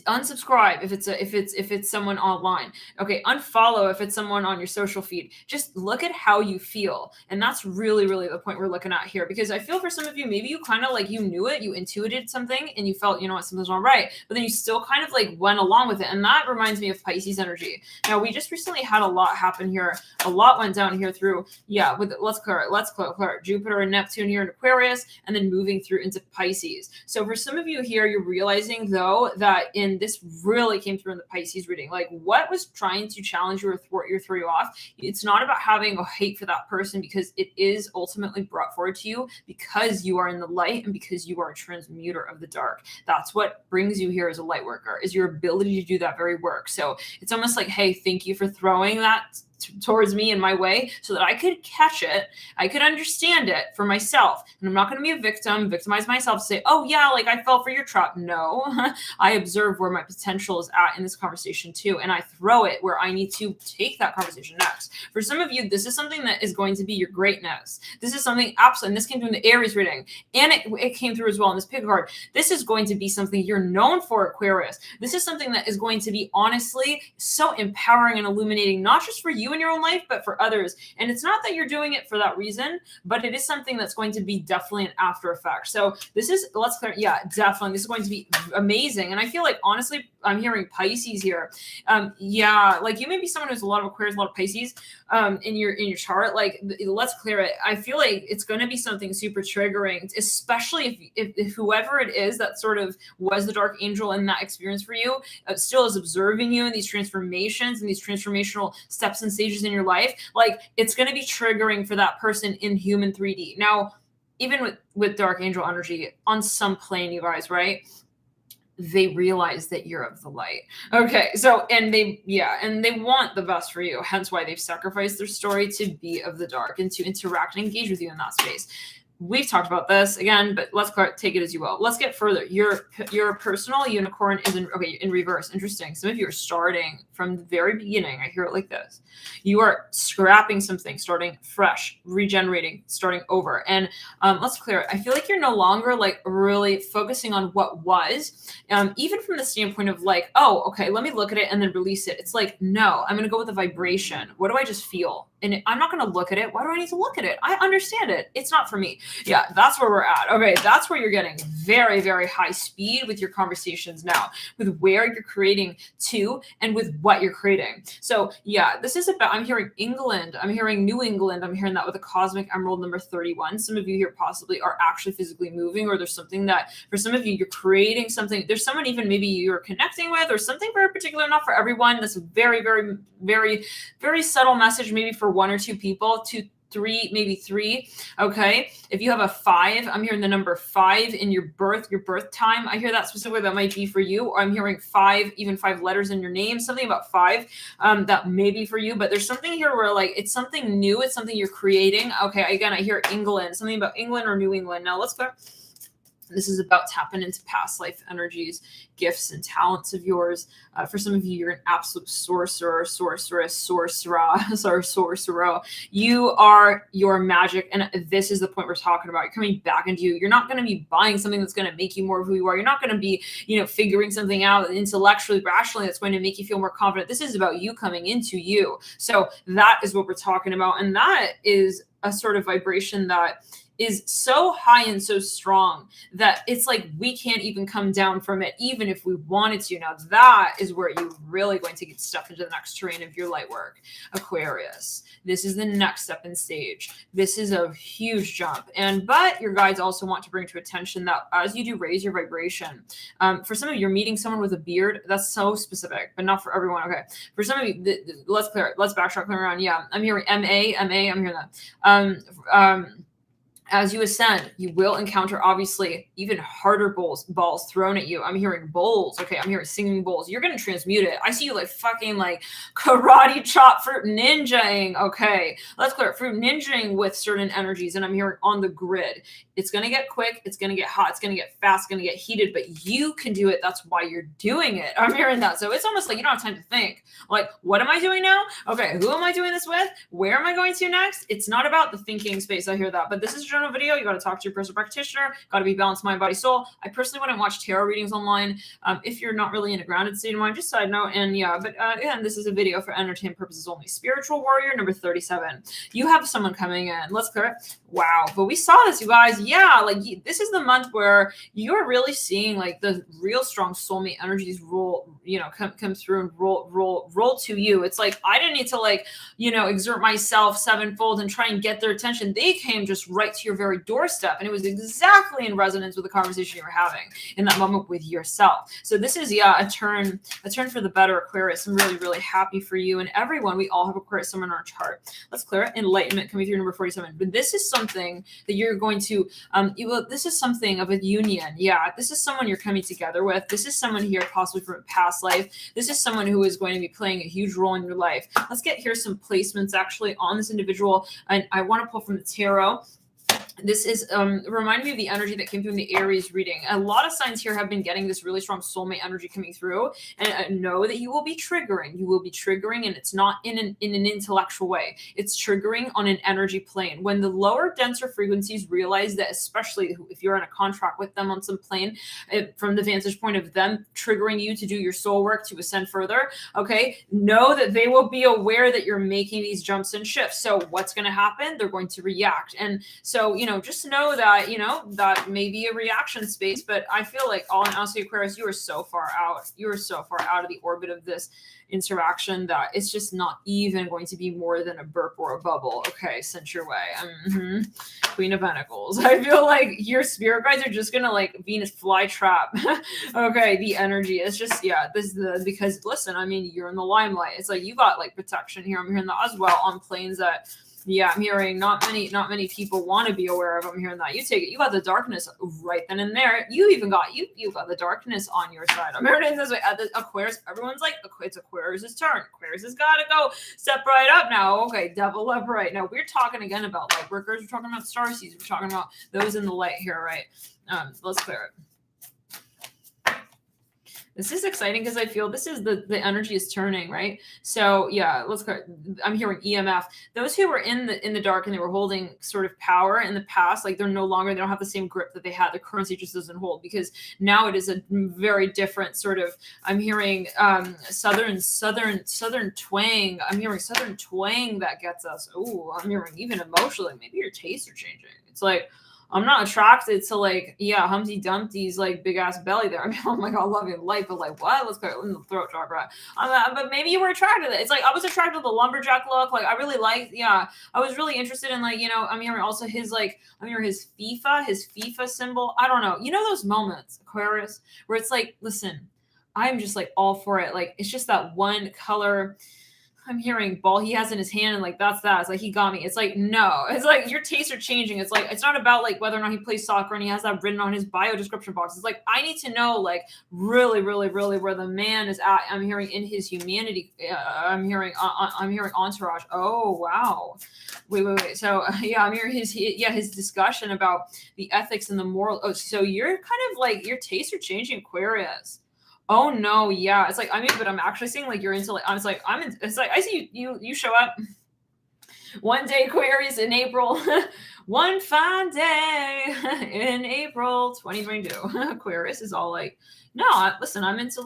Unsubscribe if it's someone online. Okay, unfollow if it's someone on your social feed. Just look at how you feel, and that's really the point we're looking at here. Because I feel for some of you, maybe you kind of like you knew it, you intuited something, and you felt, you know what, something's not right, but then you still kind of like went along with it, and that reminds me of Pisces energy. Now we just recently had a lot happen here. A lot went down here through with let's clear it. Jupiter and Neptune here in Aquarius, and then moving through into Pisces. So for some of you here, you're realizing though that in this really came through in the Pisces reading, like what was trying to challenge you or throw you off. It's not about having a hate for that person, because it is ultimately brought forward to you because you are in the light and because you are a transmuter of the dark. That's what brings you here as a light worker, is your ability to do that very work. So it's almost like, hey, thank you for throwing that towards me in my way so that I could catch it, I could understand it for myself. And I'm not going to be a victim, victimize myself, say, oh yeah, like I fell for your trap. No, I observe where my potential is at in this conversation too. And I throw it where I need to take that conversation next. For some of you, this is something that is going to be your greatness. This is something absolutely, and this came through in the Aries reading, and it came through as well in this pick card. This is going to be something you're known for, Aquarius. This is something that is going to be honestly so empowering and illuminating, not just for you in your own life, but for others. And it's not that you're doing it for that reason, but it is something that's going to be definitely an after effect. So this is, let's clear, yeah, definitely. This is going to be amazing. And I feel like, honestly, I'm hearing Pisces here. Yeah, like you may be someone who's a lot of Aquarius, a lot of Pisces in your chart. Like, let's clear it. I feel like it's going to be something super triggering, especially if whoever it is that sort of was the dark angel in that experience for you still is observing you in these transformations and these transformational steps and stages in your life. Like, it's going to be triggering for that person in human 3D. Now, even with dark angel energy on some plane, you guys, right? They realize that you're of the light. Okay, so, and they want the best for you. Hence why they've sacrificed their story to be of the dark and to interact and engage with you in that space. We've talked about this again, but let's take it as you will. Let's get further. Your personal unicorn is in reverse. Interesting. Some of you are starting from the very beginning. I hear it like this. You are scrapping something, starting fresh, regenerating, starting over. And let's clear it. I feel like you're no longer like really focusing on what was, even from the standpoint of like, oh, okay, let me look at it and then release it. It's like, no, I'm going to go with the vibration. What do I just feel? And I'm not going to look at it. Why do I need to look at it? I understand it. It's not for me. Yeah, that's where we're at. Okay, that's where you're getting very, very high speed with your conversations now, with where you're creating to and with what you're creating. So yeah, this is about, I'm hearing England. I'm hearing New England. I'm hearing that with a cosmic emerald number 31. Some of you here possibly are actually physically moving, or there's something that for some of you, you're creating something. There's someone even maybe you're connecting with, or something very particular, not for everyone. That's a very, very, very, very subtle message, maybe for one or two people, 2, 3, maybe 3. Okay. If you have a 5, I'm hearing the number 5 in your birth time. I hear that specifically, that might be for you. Or I'm hearing 5, even 5 letters in your name, something about 5 that may be for you. But there's something here where like, it's something new. It's something you're creating. Okay. Again, I hear England, something about England or New England. Now let's go. This is about tapping into past life energies, gifts, and talents of yours. For some of you, you're an absolute sorcerer, sorceress, sorcerer. You are your magic, and this is the point we're talking about. You're coming back into you. You're not going to be buying something that's going to make you more of who you are. You're not going to be, figuring something out intellectually, rationally that's going to make you feel more confident. This is about you coming into you. So that is what we're talking about, and that is a sort of vibration that is so high and so strong that it's like we can't even come down from it, even if we wanted to. Now that is where you're really going to get stuck into the next terrain of your light work. Aquarius, this is the next step in stage. This is a huge jump. But your guides also want to bring to attention that as you do raise your vibration, for some of you, you're meeting someone with a beard. That's so specific, but not for everyone. Okay. For some of you, let's backtrack around. Yeah. I'm hearing MA, I'm hearing that. As you ascend, you will encounter, obviously, even harder balls thrown at you. I'm hearing bowls. Okay, I'm hearing singing bowls. You're going to transmute it. I see you fucking karate chop fruit ninjaing. Okay, let's clear it. Fruit ninjaing with certain energies. And I'm hearing on the grid. It's going to get quick. It's going to get hot. It's going to get fast. It's going to get heated. But you can do it. That's why you're doing it. I'm hearing that. So it's almost like you don't have time to think. What am I doing now? Okay, who am I doing this with? Where am I going to next? It's not about the thinking space. I hear that. But this is a video. You got to talk to your personal practitioner. Got to be balanced mind, body, soul. I personally wouldn't watch tarot readings online if you're not really in a grounded state of mind. Just side note. And yeah, but again, this is a video for entertainment purposes only. Spiritual warrior number 37. You have someone coming in. Let's clear it. Wow. But we saw this, you guys. Yeah, this is the month where you're really seeing the real strong soulmate energies come through and roll to you. It's I didn't need to exert myself sevenfold and try and get their attention. They came just right to your very doorstep, and it was exactly in resonance with the conversation you were having in that moment with yourself. So this is a turn for the better, Aquarius. I'm really, really happy for you and everyone. We all have Aquarius somewhere in our chart. Let's clear it. Enlightenment coming through number 47. But this is something that you're going to this is something of a union. Yeah, this is someone you're coming together with. This is someone here possibly from a past life. This is someone who is going to be playing a huge role in your life. Let's get here some placements actually on this individual, and I want to pull from the tarot. This is reminding me of the energy that came through in the Aries reading. A lot of signs here have been getting this really strong soulmate energy coming through, and know that you will be triggering. You will be triggering, and it's not in an intellectual way. It's triggering on an energy plane. When the lower, denser frequencies realize that, especially if you're in a contract with them on some plane, from the vantage point of them triggering you to do your soul work to ascend further, okay, know that they will be aware that you're making these jumps and shifts. So what's going to happen? They're going to react. And so, just know that, that may be a reaction space, but I feel all in honesty, Aquarius, you are so far out. You are so far out of the orbit of this interaction that it's just not even going to be more than a burp or a bubble. Okay, sent your way. Queen of Pentacles. I feel your spirit guides are just gonna Venus flytrap. Okay, the energy. It's just, this is because listen, you're in the limelight. It's you got protection here. I'm hearing that as well on planes that, yeah, I'm hearing not many people want to be aware of. I'm hearing that you take it. You got the darkness right then and there. You even got you got the darkness on your side. I'm hearing it this way. At the Aquarius, everyone's it's Aquarius' turn. Aquarius has got to go step right up now. Okay, double up right now. We're talking again about Lightworkers. We're talking about Starseeds. We're talking about those in the light here, right? Let's clear it. This is exciting because I feel this is the energy is turning, right? So yeah, I'm hearing EMF. Those who were in the dark and they were holding sort of power in the past, they're no longer, they don't have the same grip that they had. The currency just doesn't hold because now it is a very different sort of, I'm hearing southern twang. I'm hearing southern twang that gets us. Oh, I'm hearing even emotionally, maybe your tastes are changing. It's I'm not attracted to Humpty Dumpty's big ass belly there. Oh my god, love your life, but what? Let's go in the throat chakra. But maybe you were attracted to it. It's I was attracted to the lumberjack look. I really liked. Yeah, I was really interested in I'm hearing also his I'm hearing his FIFA symbol. I don't know. Those moments, Aquarius, where it's listen, I'm just all for it. It's just that one color. I'm hearing ball he has in his hand and like that's that. It's like he got me. It's like no. It's like your tastes are changing. It's like it's not about like whether or not he plays soccer and he has that written on his bio description box. It's like I need to know like really, really, really where the man is at. I'm hearing in his humanity. I'm hearing entourage. Oh wow. Wait. So yeah, I'm hearing his discussion about the ethics and the moral. Oh, so you're kind of like your tastes are changing, Aquarius. Oh no, yeah. It's like I mean, but I'm actually seeing like you're into like I was like I'm in, it's like I see you show up one day, Aquarius, in April. One fine day in April 2022. Aquarius is all like, no, listen, I'm into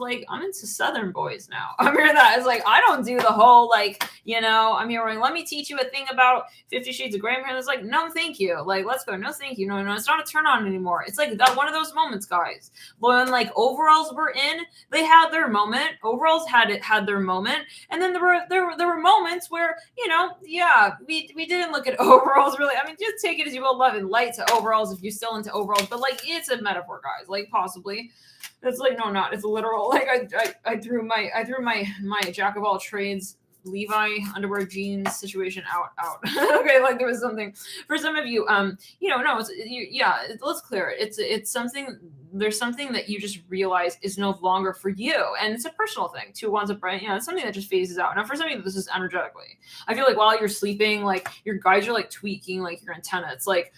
Southern boys now. I'm hearing that. It's like, I don't do the whole, like, you know, I'm hearing, let me teach you a thing about 50 Shades of Grey. And it's like, no, thank you. Like, let's go. No, thank you. No, it's not a turn on anymore. It's like that one of those moments, guys. When like overalls were in, they had their moment. Overalls had their moment. And then there were moments where, you know, yeah, we didn't look at overalls really. I mean, just take it as you will, love and light to overalls if you're still into overalls, but like it's a metaphor, guys. Like possibly. It's like no, not. It's literal. Like I threw my jack of all trades Levi underwear jeans situation out. Okay, like there was something for some of you. You know, no, let's clear it. It's something. There's something that you just realize is no longer for you, and it's a personal thing. 2 wands of brain. You know, it's something that just phases out. Now, for some of you, this is energetically. I feel like while you're sleeping, like your guides are like tweaking like your antenna. It's like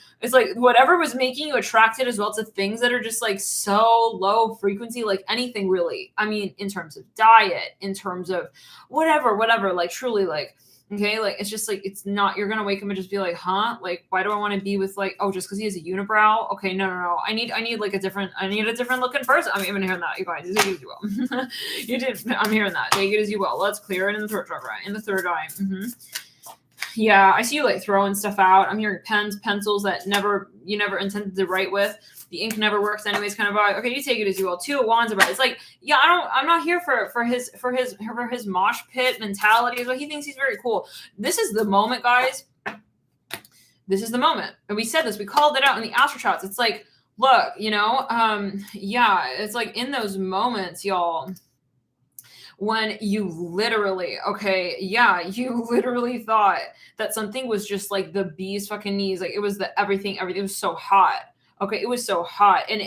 whatever was making you attracted as well to things that are just like so low frequency, like anything really. I mean, in terms of diet, in terms of whatever, like truly like. Okay, like it's just like it's not. You're gonna wake up and just be like, huh? Like, why do I want to be with like? Oh, just because he has a unibrow? Okay, no. I need like a different. I need a different looking person. I'm even hearing that, you guys. Take it as you will. You did. I'm hearing that. Take it as you will. Let's clear it in the third chakra, in the third eye. Yeah, I see you like throwing stuff out. I'm hearing pens, pencils that you never intended to write with. The ink never works anyways, kind of vibe. Okay, you take it as you will. 2 of wands about it. It's like, yeah, I'm not here for his mosh pit mentality. But he thinks he's very cool. This is the moment, guys. This is the moment. And we said this, we called it out in the astro charts. It's like, look, you know, yeah, it's like in those moments, y'all, when you literally, you literally thought that something was just like the bee's fucking knees. Like it was the everything was so hot. Okay, it was so hot, and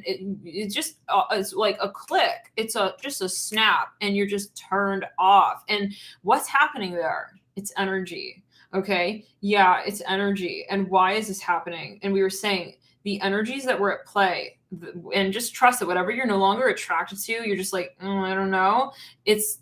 it just it's like a click. It's just a snap, and you're just turned off. And what's happening there? It's energy. Okay, yeah, it's energy. And why is this happening? And we were saying the energies that were at play, and just trust that whatever you're no longer attracted to, you're just like, I don't know. It's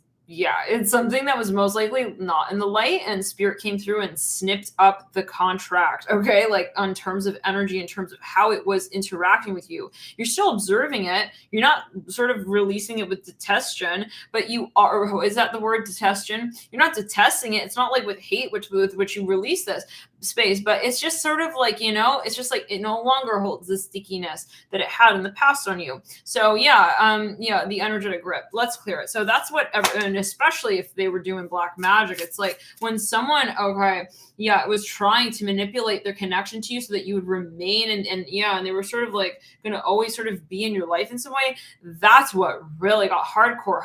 something that was most likely not in the light, and spirit came through and snipped up the contract. Okay. Like on terms of energy, in terms of how it was interacting with you, you're still observing it. You're not sort of releasing it with detestation, but you are, is that the word detestation? You're not detesting it. It's not like with hate, with which you release this space, but it's just sort of like, you know, it's just like it no longer holds the stickiness that it had in the past on you. So the energetic grip, let's clear it. So that's what, and especially if they were doing black magic, it's like when someone was trying to manipulate their connection to you so that you would remain and they were sort of like going to always sort of be in your life in some way. That's what really got hardcore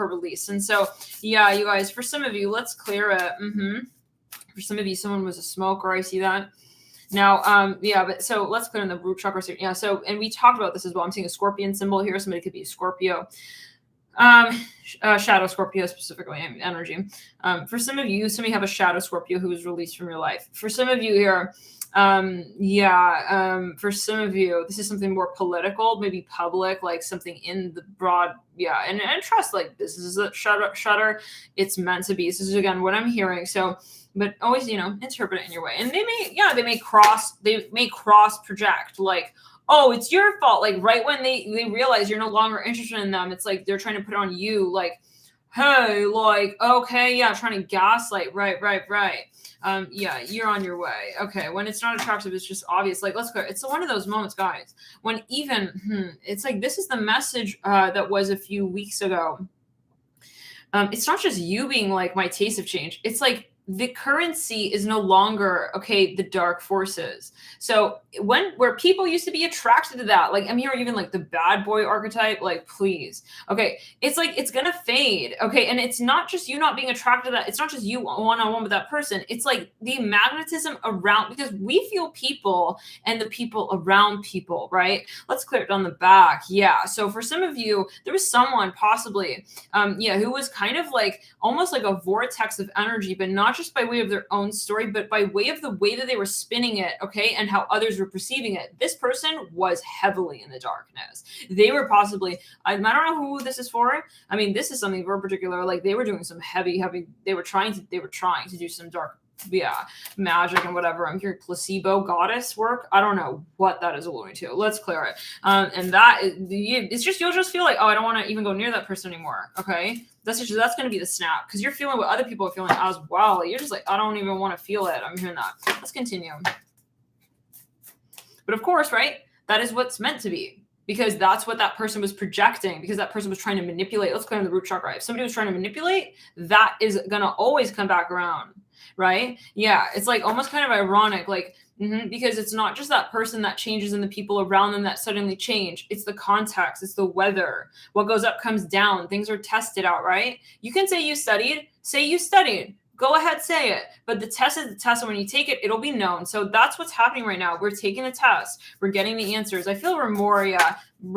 release. And so you guys, for some of you, let's clear it. For some of you, someone was a smoker. I see that. Now, but so let's clear in the root chakra. Yeah, so, and we talked about this as well. I'm seeing a scorpion symbol here. Somebody could be a Scorpio. Shadow Scorpio specifically, energy. For some of you, somebody have a shadow Scorpio who was released from your life. For some of you here, for some of you, this is something more political, maybe public, like something in the broad, and trust, like this is a shutter. It's meant to be. This is again what I'm hearing. So, but always, interpret it in your way. And they may cross project, like, oh, it's your fault. Like right when they realize you're no longer interested in them, it's like they're trying to put it on you, like, hey, like, okay, yeah, trying to gaslight, right. You're on your way. Okay, when it's not attractive, it's just obvious. Like, let's go. It's one of those moments, guys, when even, it's like, this is the message that was a few weeks ago. It's not just you being like, my tastes have changed. It's like, the currency is no longer, okay, the dark forces. So where people used to be attracted to that, like I'm hearing even like the bad boy archetype, like please, okay, it's like it's gonna fade, okay, and it's not just you not being attracted to that, it's not just you one-on-one with that person, it's like the magnetism around, because we feel people and the people around people, right? Let's clear it down the back. Yeah, so for some of you, there was someone possibly who was kind of like almost like a vortex of energy, but not just by way of their own story, but by way of the way that they were spinning it, okay, and how others were perceiving it. This person was heavily in the darkness. They were possibly, I don't know who this is for. I mean, this is something very particular. Like they were doing some heavy, they were trying to do some dark, magic and whatever. I'm hearing placebo goddess work. I don't know what that is alluding to. Let's clear it. And that is, it's just, you'll just feel like, oh, I don't want to even go near that person anymore. Okay. That's going to be the snap, because you're feeling what other people are feeling as well. You're just like, I don't even want to feel it. I'm hearing that. Let's continue. But of course, right, that is what's meant to be, because that's what that person was projecting, because that person was trying to manipulate. Let's clear the root chakra. If somebody was trying to manipulate, that is going to always come back around, right? Yeah, it's like almost kind of ironic, like, because it's not just that person that changes and the people around them that suddenly change. It's the context. It's the weather. What goes up comes down. Things are tested out, right? You can say you studied. Say you studied. Go ahead, say it. But the test is the test, and when you take it, it'll be known. So that's what's happening right now. We're taking a test. We're getting the answers. I feel we're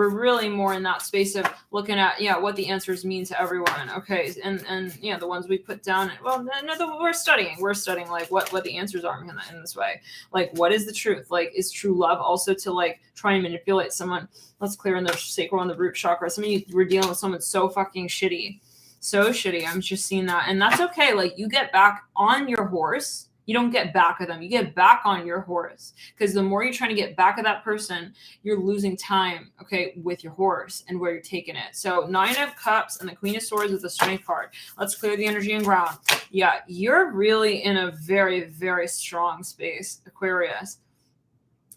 really more in that space of looking at, what the answers mean to everyone. Okay, and the ones we put down. Well, no, we're studying. We're studying like what the answers are in this way. Like, what is the truth? Like, is true love also to like try and manipulate someone? Let's clear in the sacral and the root chakra. Some of you were dealing with someone so fucking shitty. So shitty. I'm just seeing that. And that's okay. Like, you get back on your horse. You don't get back at them. You get back on your horse. Because the more you're trying to get back at that person, you're losing time, okay, with your horse and where you're taking it. So 9 of Cups and the Queen of Swords with the Strength card. Let's clear the energy and ground. Yeah, you're really in a very, very strong space, Aquarius.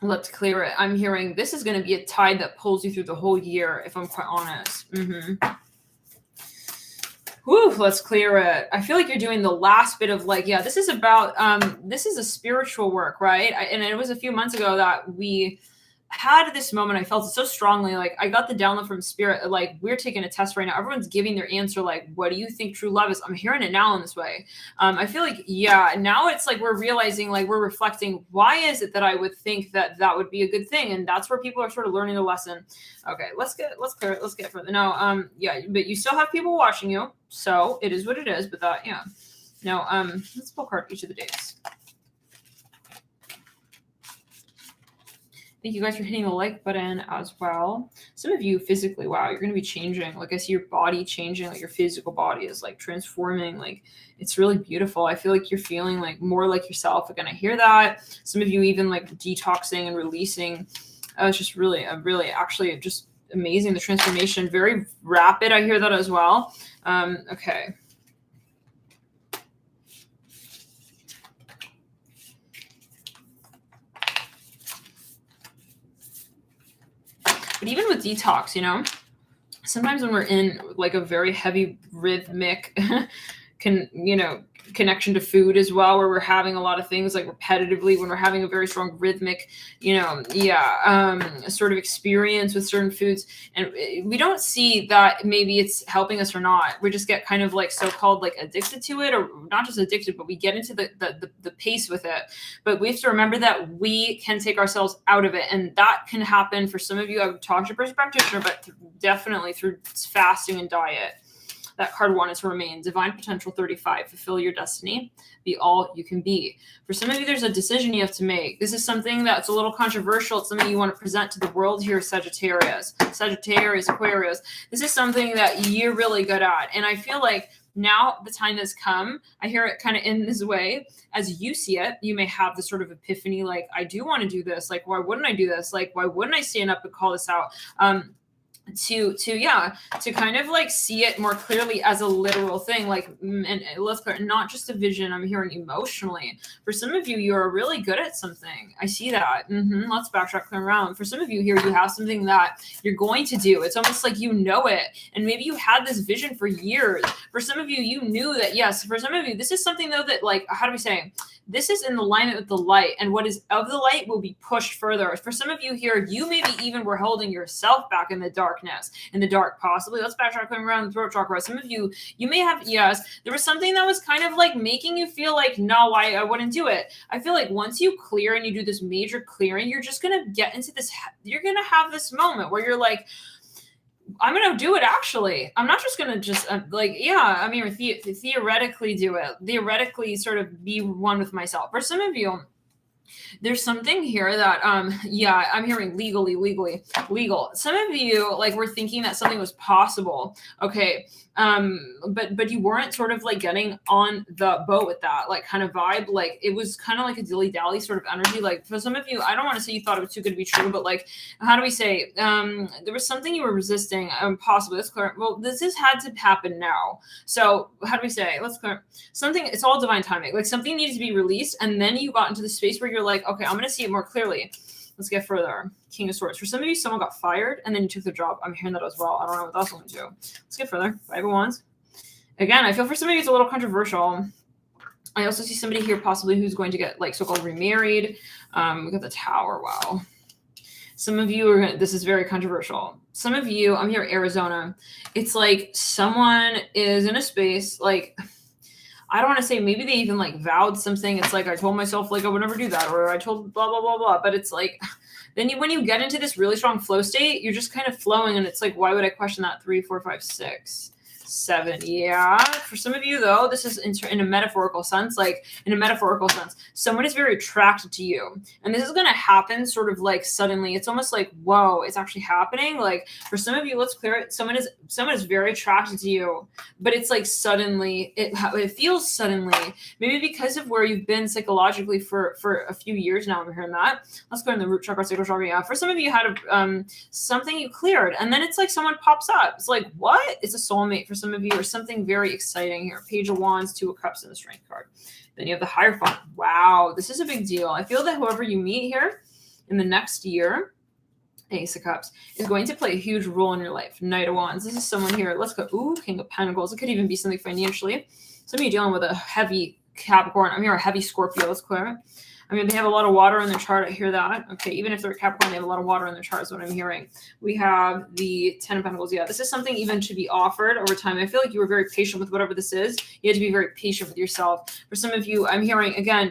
Let's clear it. I'm hearing this is going to be a tide that pulls you through the whole year, if I'm quite honest. Whew, let's clear it. I feel like you're doing the last bit of like, this is about, this is a spiritual work, right? And it was a few months ago that we had this moment. I felt it so strongly. Like, I got the download from spirit. Like, we're taking a test right now. Everyone's giving their answer. Like, what do you think true love is? I'm hearing it now in this way. I feel like, now it's like we're realizing, like, we're reflecting, why is it that I would think that that would be a good thing? And that's where people are sort of learning the lesson. Okay, let's clear it. Let's get further. No, but you still have people watching you. So it is what it is. But that, No, let's pull a card each of the days. Thank you guys for hitting the like button as well. Some of you physically, wow, you're going to be changing. Like, I see your body changing, like your physical body is like transforming. Like, it's really beautiful. I feel like you're feeling like more like yourself. Again, I hear that. Some of you even like detoxing and releasing. It's just really actually just amazing. The transformation, very rapid. I hear that as well. Okay. But even with detox, sometimes when we're in like a very heavy rhythmic connection to food as well, where we're having a lot of things like repetitively, when we're having a very strong rhythmic, sort of experience with certain foods, and we don't see that maybe it's helping us or not. We just get kind of like so-called like addicted to it, or not just addicted, but we get into the pace with it. But we have to remember that we can take ourselves out of it, and that can happen for some of you. I would talk to a person practitioner, but definitely through fasting and diet. That card 1 is to remain. Divine Potential 35. Fulfill your destiny. Be all you can be. For some of you, there's a decision you have to make. This is something that's a little controversial. It's something you want to present to the world here, Sagittarius, Aquarius. This is something that you're really good at. And I feel like now the time has come. I hear it kind of in this way. As you see it, you may have this sort of epiphany, like, I do want to do this. Like, why wouldn't I do this? Like, why wouldn't I stand up and call this out? to kind of like see it more clearly as a literal thing, like, and let's clear, not just a vision. I'm hearing emotionally. For some of you, you're really good at something. I see that. Let's backtrack, clear around. For some of you here, you have something that you're going to do. It's almost like you know it, and maybe you had this vision for years. For some of you, you knew that. Yes. For some of you, this is something though that, like, how do we say? This is in alignment with the light, and what is of the light will be pushed further. For some of you here, you maybe even were holding yourself back in the darkness, in the dark, possibly. Let's backtrack, coming around the throat chakra. Some of you, you may have, yes, there was something that was kind of like making you feel like, no, I wouldn't do it. I feel like once you clear and you do this major clearing, you're just going to get into this, you're going to have this moment where you're like, I'm going to do it. Actually, I'm not just going to just like, yeah, I mean, theoretically do it, theoretically sort of be one with myself. For some of you, there's something here that, yeah, I'm hearing legal. Some of you, like, were thinking that something was possible. Okay. But you weren't sort of like getting on the boat with that, like, kind of vibe. Like, it was kind of like a dilly dally sort of energy. Like, for some of you, I don't want to say you thought it was too good to be true, but like, how do we say, there was something you were resisting, possibly. Let's clear. Well, this has had to happen now. So how do we say, let's clear something. It's all divine timing. Like, something needs to be released. And then you got into the space where you're like, okay, I'm going to see it more clearly. Let's get further. King of Swords. For some of you, someone got fired and then you took the job. I'm hearing that as well. I don't know what that's going to do. Let's get further. Five of Wands. Again, I feel for some of you it's a little controversial. I also see somebody here possibly who's going to get, like, so-called remarried. We got the Tower. Wow. Some of you are, this is very controversial. Some of you, I'm here, Arizona. It's like someone is in a space, like, I don't want to say maybe they even like vowed something. It's like, I told myself like I would never do that, or I told blah, blah, blah, blah. But it's like, then when you get into this really strong flow state, you're just kind of flowing. And it's like, why would I question that? 3, 4, 5, 6, 7. Yeah. For some of you though, this is in a metaphorical sense, like in a metaphorical sense, someone is very attracted to you. And this is going to happen sort of like suddenly. It's almost like, whoa, it's actually happening. Like, for some of you, let's clear it. Someone is very attracted to you, but it's like suddenly, it feels suddenly, maybe because of where you've been psychologically for a few years now. I'm hearing that. Let's go in the root chakra, sacral chakra. Yeah. For some of you had something you cleared, and then it's like someone pops up. It's like, what? It's a soulmate for some of you, or something very exciting here. Page of Wands, 2 of Cups, and the Strength card. Then you have the Hierophant. Wow, this is a big deal. I feel that whoever you meet here in the next year, Ace of Cups, is going to play a huge role in your life. Knight of Wands. This is someone here. Let's go. Ooh, King of Pentacles. It could even be something financially. Some of you dealing with a heavy Capricorn. I'm here, a heavy Scorpio. Let's clear it. I mean, they have a lot of water in their chart. I hear that. Okay, even if they're a Capricorn, they have a lot of water in their chart is what I'm hearing. We have the 10 of Pentacles. Yeah, this is something even to be offered over time. I feel like you were very patient with whatever this is. You had to be very patient with yourself. For some of you, I'm hearing, again,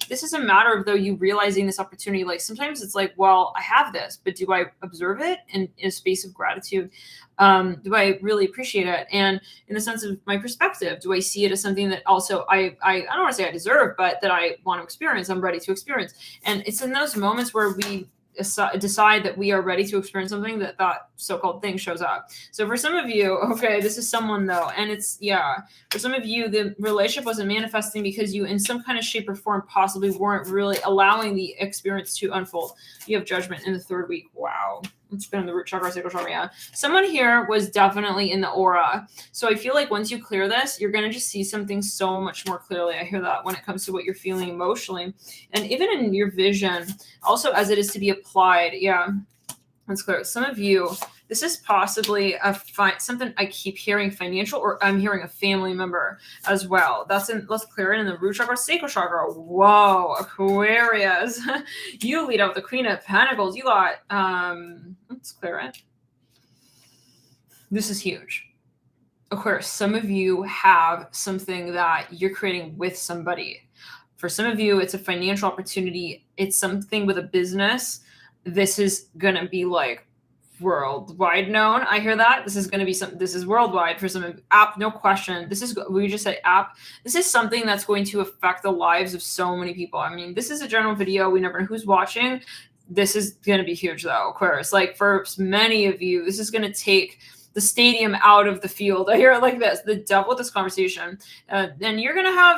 this is a matter of, though, you realizing this opportunity. Like, sometimes it's like, well, I have this, but do I observe it in a space of gratitude? Do I really appreciate it? And in the sense of my perspective, do I see it as something that also I don't want to say I deserve, but that I want to experience, I'm ready to experience. And it's in those moments where we decide that we are ready to experience something, that so-called thing shows up. So for some of you, okay, this is someone though, and it's, yeah, for some of you, the relationship wasn't manifesting because you in some kind of shape or form possibly weren't really allowing the experience to unfold. You have Judgment in the 3rd week. Wow. It's been in the root chakra, sacral chakra. Yeah. Someone here was definitely in the aura. So I feel like once you clear this, you're going to just see something so much more clearly. I hear that when it comes to what you're feeling emotionally, and even in your vision, also as it is to be applied. Yeah. Let's clear it. Some of you, this is possibly something I keep hearing financial, or I'm hearing a family member as well. Let's clear it in the root chakra, sacral chakra. Whoa, Aquarius. You lead out with the Queen of Pentacles. You got, let's clear it. This is huge. Aquarius, some of you have something that you're creating with somebody. For some of you, it's a financial opportunity. It's something with a business. This is going to be like worldwide known. I hear that. This is going to be this is worldwide for some app. No question. We just said app. This is something that's going to affect the lives of so many people. I mean, this is a general video. We never know who's watching. This is going to be huge though, Aquarius. Like, for many of you, this is going to take the stadium out of the field. I hear it like this, the devil with this conversation. And you're going to have,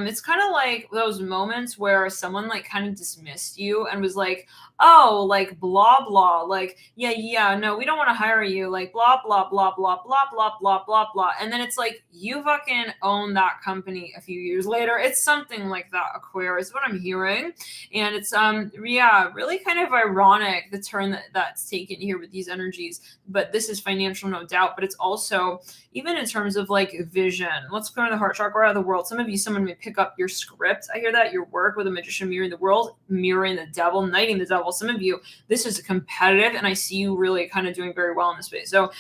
it's kind of like those moments where someone like kind of dismissed you and was like, oh, like blah, blah, like, no, we don't want to hire you, like blah, blah, blah, blah, blah, blah, blah, blah, blah. And then it's like, you fucking own that company a few years later. It's something like that, Aquarius, what I'm hearing. And it's, really kind of ironic, the turn that's taken here with these energies. But this is financial, no doubt, but it's also, even in terms of like vision, let's go to the heart chakra of the world. Some of you, someone may pick up your script. I hear that, your work with a magician mirroring the world, mirroring the devil, knighting the devil. Some of you, this is competitive, and I see you really kind of doing very well in this space. So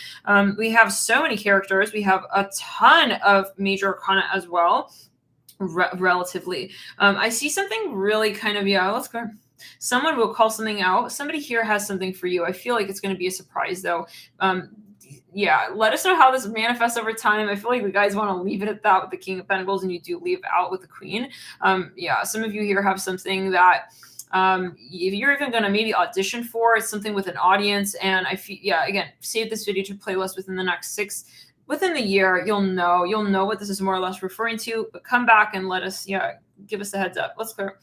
we have so many characters. We have a ton of major arcana as well, relatively. I see something really kind of, let's go. Someone will call something out. Somebody here has something for you. I feel like it's going to be a surprise, though. Let us know how this manifests over time. I feel like the guys want to leave it at that with the King of Pentacles, and you do leave out with the Queen. Some of you here have something that if you're even going to maybe audition for, it's something with an audience. And I feel, again, save this video to playlist within the next within the year. You'll know what this is more or less referring to, but come back and let us, give us a heads up. Let's clear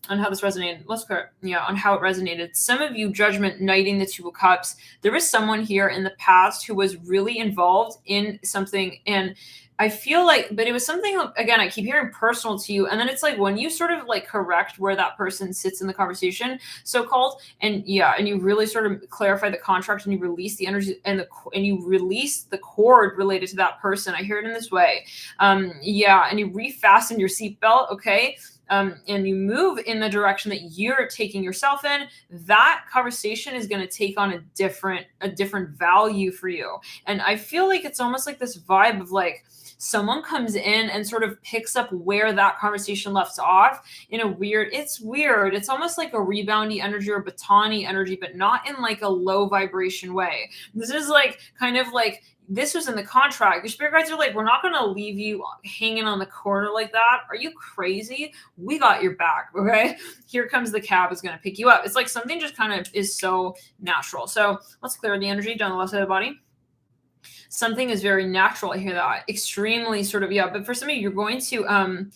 on how this resonated. Let's clear, on how it resonated. Some of you, Judgment, knighting the Two of Cups. There was someone here in the past who was really involved in something, and I feel like, but it was something, again, I keep hearing personal to you. And then it's like when you sort of like correct where that person sits in the conversation, so-called, and you really sort of clarify the contract, and you release the energy and you release the cord related to that person. I hear it in this way. And you refasten your seatbelt. Okay. And you move in the direction that you're taking yourself in, that conversation is going to take on a different value for you. And I feel like it's almost like this vibe of like, someone comes in and sort of picks up where that conversation left off in a weird. It's almost like a reboundy energy or batony energy, but not in like a low vibration way. This is like kind of like, this was in the contract. Your spirit guides are like, we're not going to leave you hanging on the corner like that. Are you crazy? We got your back. Okay. Here comes the cab is going to pick you up. It's like something just kind of is so natural. So let's clear the energy down the left side of the body. Something is very natural. I hear that. Extremely sort of, but for some of you, you're going to,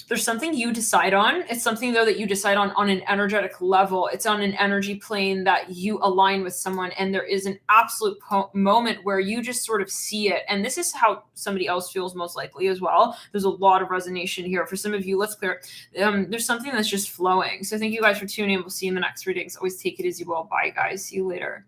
there's something you decide on. It's something though that you decide on an energetic level. It's on an energy plane that you align with someone. And there is an absolute moment where you just sort of see it. And this is how somebody else feels most likely as well. There's a lot of resonation here. For some of you, let's clear. There's something that's just flowing. So thank you guys for tuning in. We'll see you in the next readings. Always take it as you will. Bye guys. See you later.